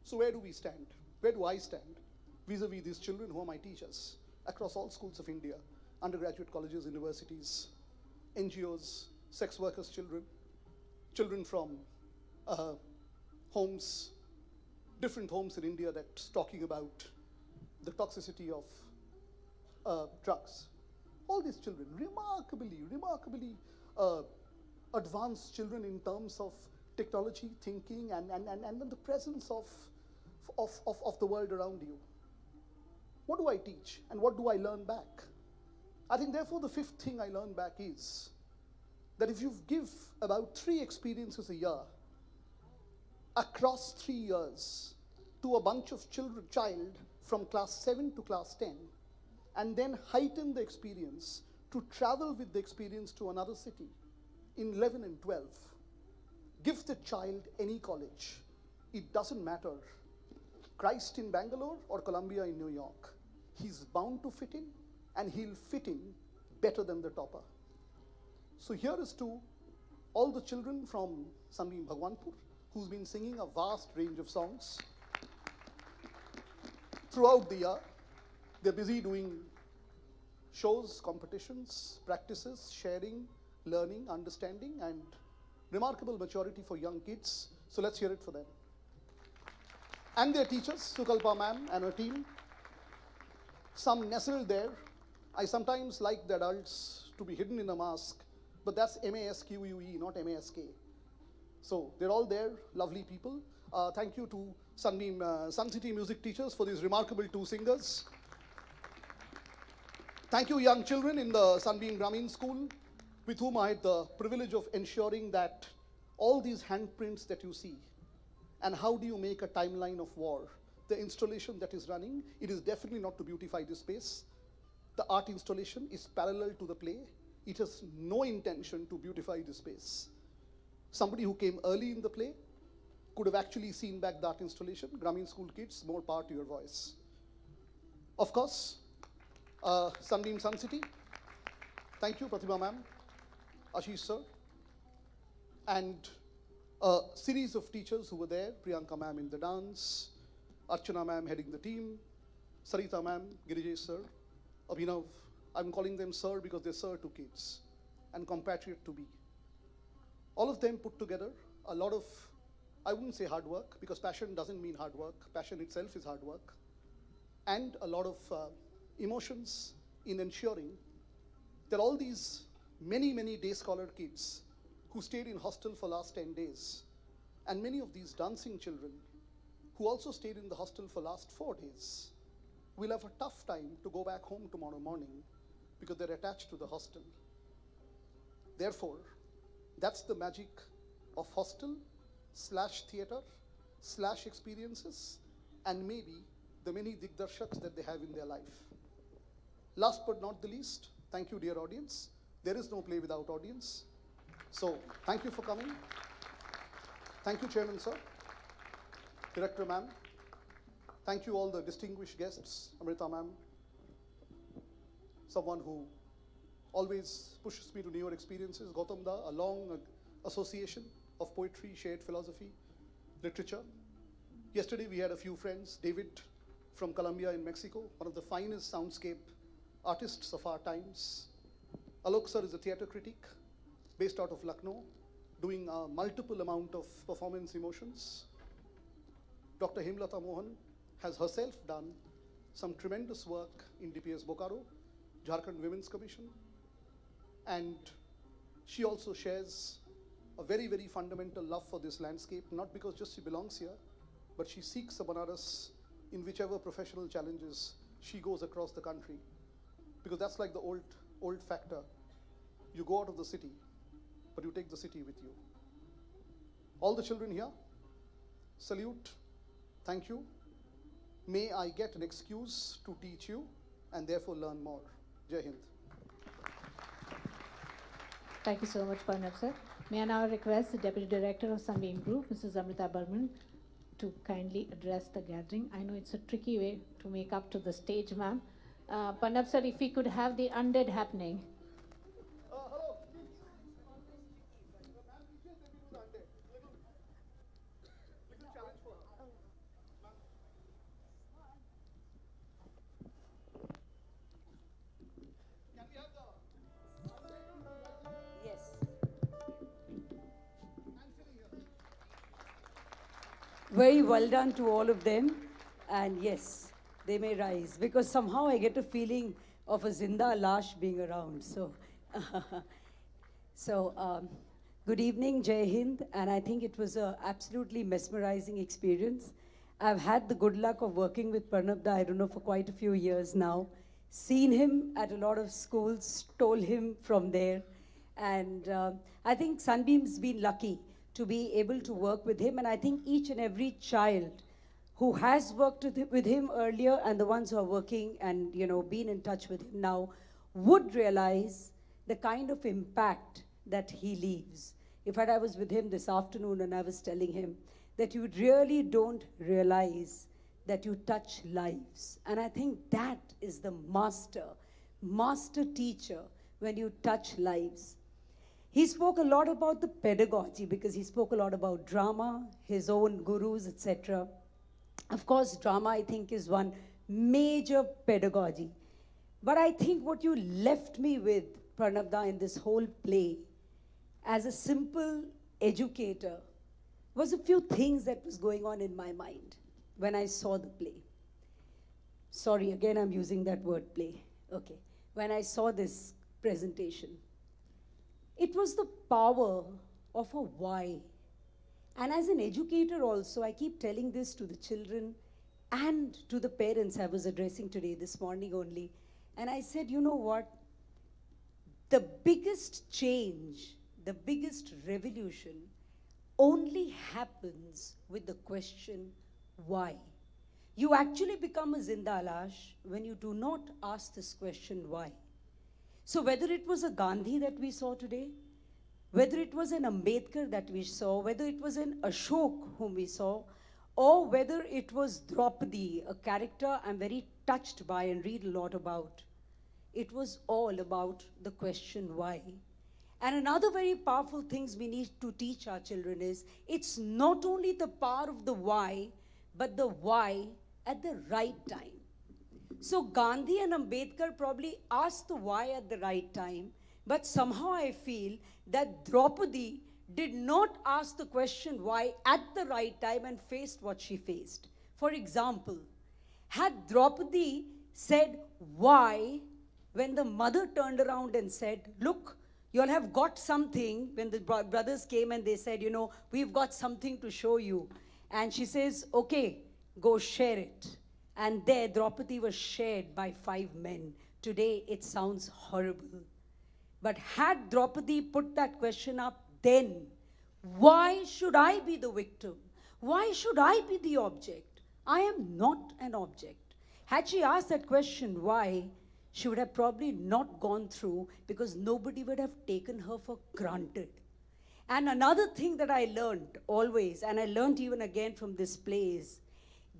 So where do we stand? Where do I stand vis-a-vis these children who are my teachers across all schools of India, undergraduate colleges, universities, NGOs, sex workers' children, children from homes, different homes in India that's talking about the toxicity of drugs. All these children, remarkably advanced children in terms of technology, thinking, and the presence of the world around you. What do I teach and what do I learn back? I think therefore the fifth thing I learn back is that if you give about 3 experiences a year across 3 years to a bunch of child from class 7 to class 10, and then heighten the experience to travel with the experience to another city in 11 and 12, give the child any college. It doesn't matter, Christ in Bangalore or Columbia in New York. He's bound to fit in, and he'll fit in better than the topper. So here is to all the children from Sunbeam Bhagwanpur, who's been singing a vast range of songs throughout the year. They're busy doing shows, competitions, practices, sharing, learning, understanding, and remarkable maturity for young kids. So let's hear it for them. And their teachers, Sukalpa ma'am and her team, some nestled there. I sometimes like the adults to be hidden in a mask, but that's M-A-S-Q-U-E, not M-A-S-K. So they're all there, lovely people. Thank you to Sunbeam Suncity music teachers for these remarkable 2 singers. Thank you, young children in the Sunbeam Gramin School, with whom I had the privilege of ensuring that all these handprints that you see, and how do you make a timeline of war, the installation that is running, it is definitely not to beautify this space. The art installation is parallel to the play. It has no intention to beautify this space. Somebody who came early in the play could have actually seen back that installation. Gramin School kids, more power to your voice. Of course, Sunbeam Suncity. Thank you, Pratibha ma'am, Ashish sir, and a series of teachers who were there. Priyanka ma'am in the dance, Archana ma'am heading the team, Sarita ma'am, Girijesh sir, Abhinav. I'm calling them sir because they're sir to kids and compatriot to be. All of them put together a lot of, I wouldn't say hard work, because passion doesn't mean hard work. Passion itself is hard work. And a lot of emotions in ensuring that all these many day scholar kids who stayed in hostel for last 10 days, and many of these dancing children who also stayed in the hostel for last 4 days, will have a tough time to go back home tomorrow morning because they're attached to the hostel. Therefore, that's the magic of hostel/theater/experiences, and maybe the many Digdarshaks that they have in their life. Last but not the least, thank you, dear audience. There is no play without audience. So thank you for coming. Thank you, Chairman sir, Director ma'am. Thank you all the distinguished guests, Amrita ma'am, someone who always pushes me to newer experiences, Gautam da, a long association of poetry, shared philosophy, literature. Yesterday we had a few friends, David from Colombia in Mexico, one of the finest soundscape artists of our times. Alok sir is a theater critic based out of Lucknow, doing a multiple amount of performance emotions. Dr. Hemlata Mohan has herself done some tremendous work in DPS Bokaro, Jharkhand Women's Commission, and she also shares a very fundamental love for this landscape, not because just she belongs here, but she seeks a Banaras in whichever professional challenges she goes across the country, because that's like the old factor. You go out of the city, but you take the city with you. All the children here, salute, thank you. May I get an excuse to teach you and therefore learn more. Jai Hind. Thank you so much, Parnab sir. May I now request the Deputy Director of Sunbeam Group, Mrs. Amrita Burman, to kindly address the gathering. I know it's a tricky way to make up to the stage, ma'am. Parnab sir, if we could have the undead happening. Very well done to all of them. And yes, they may rise because somehow I get a feeling of a Zinda Lash being around. So, good evening, Jai Hind. And I think it was an absolutely mesmerizing experience. I've had the good luck of working with Parnab Da, I don't know, for quite a few years now. Seen him at a lot of schools, stole him from there. And I think Sunbeam's been lucky to be able to work with him. And I think each and every child who has worked with him earlier and the ones who are working and, you know, been in touch with him now would realize the kind of impact that he leaves. In fact, I was with him this afternoon and I was telling him that you really don't realize that you touch lives. And I think that is the master teacher when you touch lives. He spoke a lot about the pedagogy because he spoke a lot about drama, his own gurus, etc. Of course, drama, I think, is one major pedagogy. But I think what you left me with, Parnab Da, in this whole play, as a simple educator, was a few things that was going on in my mind when I saw the play. Sorry, again, I'm using that word play. Okay. When I saw this presentation, it was the power of a why. And as an educator also, I keep telling this to the children and to the parents I was addressing today, this morning only. And I said, you know what? The biggest change, the biggest revolution only happens with the question, why? You actually become a Zinda Lash when you do not ask this question, why? So whether it was a Gandhi that we saw today, whether it was an Ambedkar that we saw, whether it was an Ashok whom we saw, or whether it was Draupadi, a character I'm very touched by and read a lot about, it was all about the question why. And another very powerful thing we need to teach our children is, it's not only the power of the why, but the why at the right time. So Gandhi and Ambedkar probably asked the why at the right time, but somehow I feel that Draupadi did not ask the question why at the right time and faced what she faced. For example, had Draupadi said why when the mother turned around and said, look, you all have got something, when the brothers came and they said, you know, we've got something to show you. And she says, okay, go share it. And there, Draupadi was shared by 5 men. Today, it sounds horrible. But had Draupadi put that question up then, why should I be the victim? Why should I be the object? I am not an object. Had she asked that question, why, she would have probably not gone through because nobody would have taken her for granted. And another thing that I learned always, and I learned even again from this play is,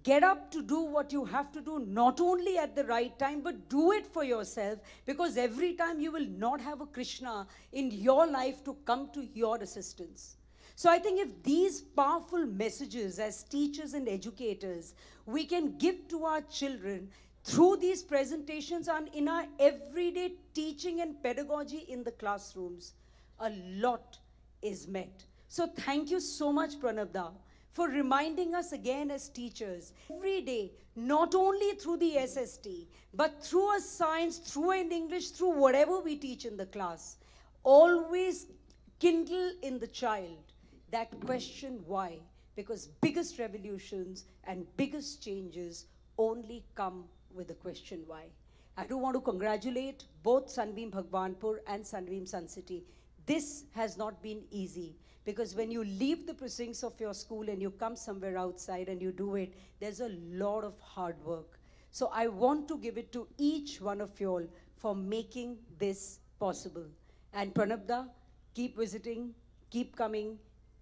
get up to do what you have to do, not only at the right time, but do it for yourself, because every time you will not have a Krishna in your life to come to your assistance. So I think if these powerful messages as teachers and educators, we can give to our children through these presentations and in our everyday teaching and pedagogy in the classrooms, a lot is met. So thank you so much, Parnab Da, for reminding us again as teachers, every day, not only through the SST, but through a science, through an English, through whatever we teach in the class, always kindle in the child that question why, because biggest revolutions and biggest changes only come with the question why. I do want to congratulate both Sunbeam Bhagwanpur and Sunbeam Suncity. This has not been easy. Because when you leave the precincts of your school and you come somewhere outside and you do it, there's a lot of hard work. So I want to give it to each one of you all for making this possible. And Parnab Da, keep visiting, Keep coming,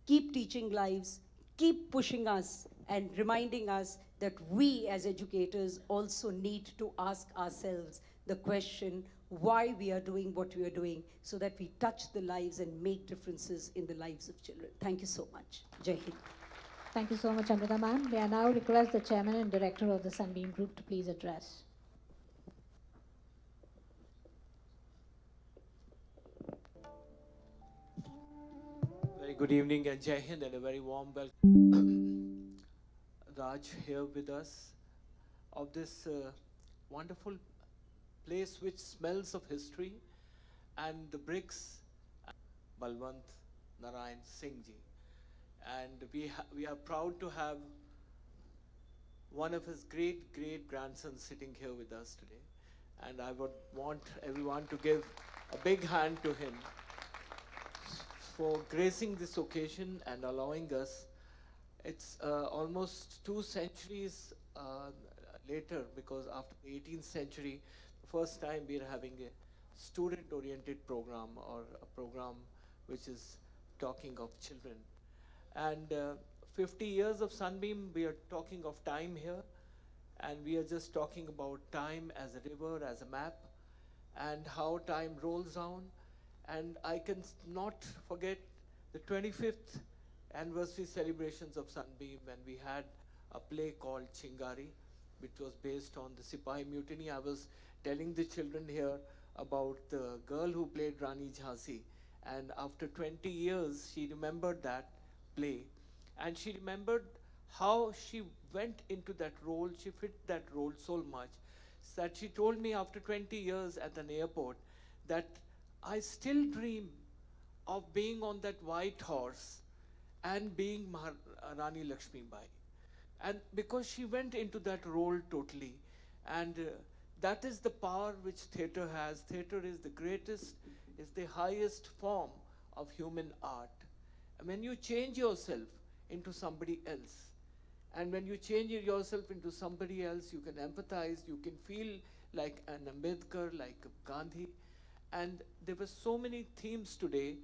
keep teaching lives, keep pushing us and reminding us that we as educators also need to ask ourselves the question why we are doing what we are doing so that we touch the lives and make differences in the lives of children. Thank you so much. Jai Hind. Thank you so much, Amrita ma'am. May I now request the chairman and director of the Sunbeam Group to please address. Very good evening and Jai Hind and a very warm welcome. Raj here with us of this wonderful place which smells of history and the bricks, Balwant Narayan Singh ji. And we are proud to have one of his great grandsons sitting here with us today. And I would want everyone to give a big hand to him for gracing this occasion and allowing us. It's almost 2 centuries later, because after the 18th century, the first time we are having a student-oriented program or a program which is talking of children. And 50 years of Sunbeam, we are talking of time here, and we are just talking about time as a river, as a map, and how time rolls on. And I can not forget the 25th anniversary celebrations of Sunbeam when we had a play called Chingari, which was based on the Sipahi Mutiny. I was telling the children here about the girl who played Rani Jhansi, and after 20 years she remembered that play, and she remembered how she went into that role. She fit that role so much that she told me after 20 years at an airport that I still dream of being on that white horse and being Rani Lakshmibai. And because she went into that role totally, and that is the power which theatre has. Theatre is the greatest, is the highest form of human art. And when you change yourself into somebody else, and when you change yourself into somebody else, you can empathize, you can feel like an Ambedkar, like Gandhi. And there were so many themes today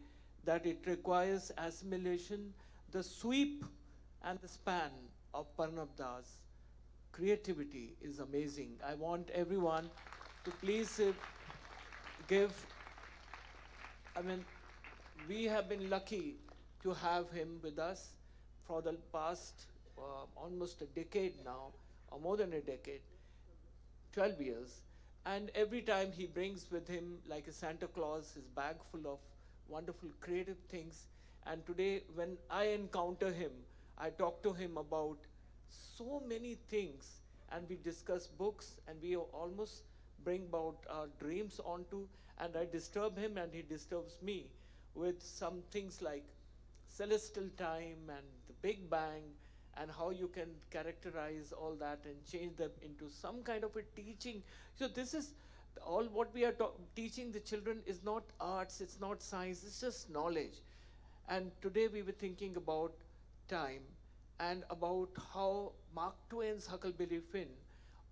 that it requires assimilation, the sweep and the span of Parnab Das. Creativity is amazing. I want everyone to please give, we have been lucky to have him with us for the past almost a decade now, or more than a decade, 12 years. And every time he brings with him, like a Santa Claus, his bag full of wonderful creative things. And today, when I encounter him, I talk to him about so many things, and we discuss books, and we almost bring about our dreams onto, and I disturb him and he disturbs me with some things like celestial time and the Big Bang, and how you can characterize all that and change them into some kind of a teaching. So this is all what we are teaching the children is not arts, it's not science, it's just knowledge. And today we were thinking about time and about how Mark Twain's Huckleberry Finn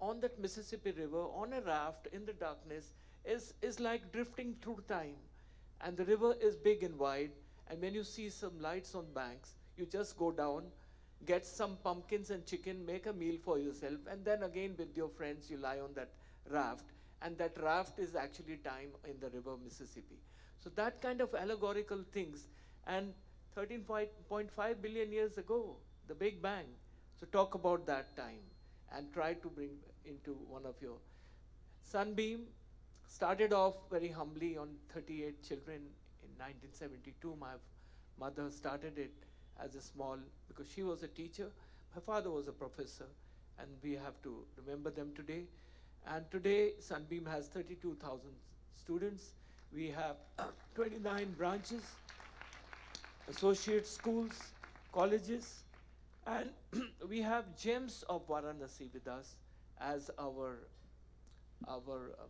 on that Mississippi River on a raft in the darkness is like drifting through time. And the river is big and wide, and when you see some lights on banks, you just go down, get some pumpkins and chicken, make a meal for yourself, and then again with your friends you lie on that raft, and that raft is actually time in the river Mississippi. So that kind of allegorical things. And 13.5 billion years ago, the Big Bang. So talk about that time and try to bring into one of your. Sunbeam started off very humbly on 38 children in 1972. My mother started it as a small, because she was a teacher, my father was a professor, and we have to remember them today. And today, Sunbeam has 32,000 students. We have 29 branches, associate schools, colleges, and we have gems of Varanasi with us as our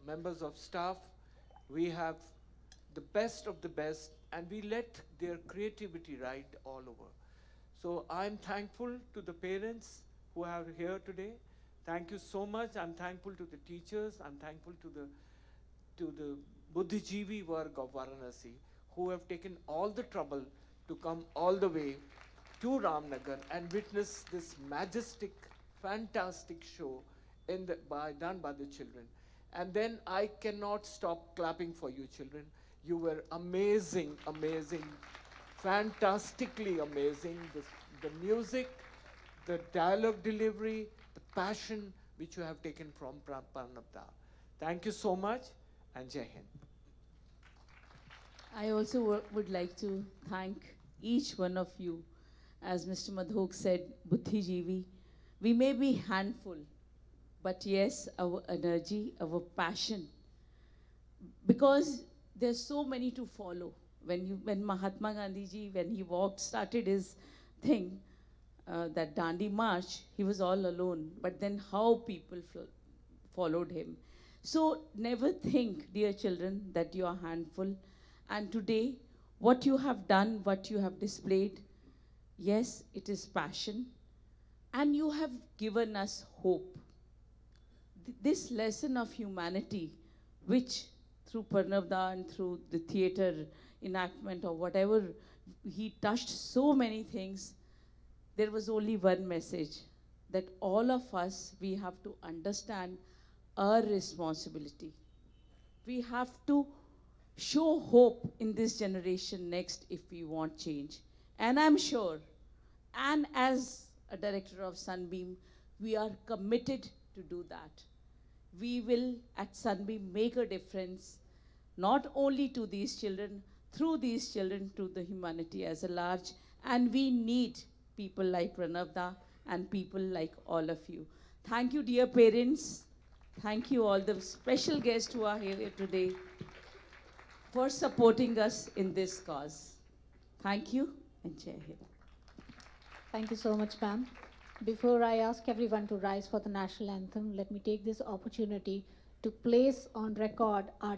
members of staff. We have the best of the best, and we let their creativity ride all over. So I'm thankful to the parents who are here today. Thank you so much. I'm thankful to the teachers. I'm thankful to the Buddhijeevi work of Varanasi, who have taken all the trouble to come all the way to Ramnagar and witness this majestic, fantastic show done by the children. And then I cannot stop clapping for you children. You were amazing, amazing, fantastically amazing. The music, the dialogue delivery, the passion which you have taken from Parnab Da. Thank you so much, and Jai Hind. I also would like to thank each one of you. As Mr. Madhok said, Buddhijeevi, we may be handful, but yes, our energy, our passion, because there's so many to follow. When Mahatma Gandhi ji, when he started his thing, that Dandi March, he was all alone. But then how people followed him. So never think, dear children, that you are handful. And today, what you have done, what you have displayed, yes, it is passion. And you have given us hope. This lesson of humanity, which through Parnab Da and through the theater enactment or whatever, he touched so many things. There was only one message, that all of us, we have to understand our responsibility. We have to show hope in this generation next if we want change. And I'm sure, and as a director of Sunbeam, we are committed to do that. We will at Sunbeam make a difference, not only to these children, through these children to the humanity as a large. And we need people like Parnab Da and people like all of you. Thank you, dear parents. Thank you all the special guests who are here today for supporting us in this cause. Thank you, and Jai Hind. Thank you so much, ma'am. Before I ask everyone to rise for the national anthem, let me take this opportunity to place on record our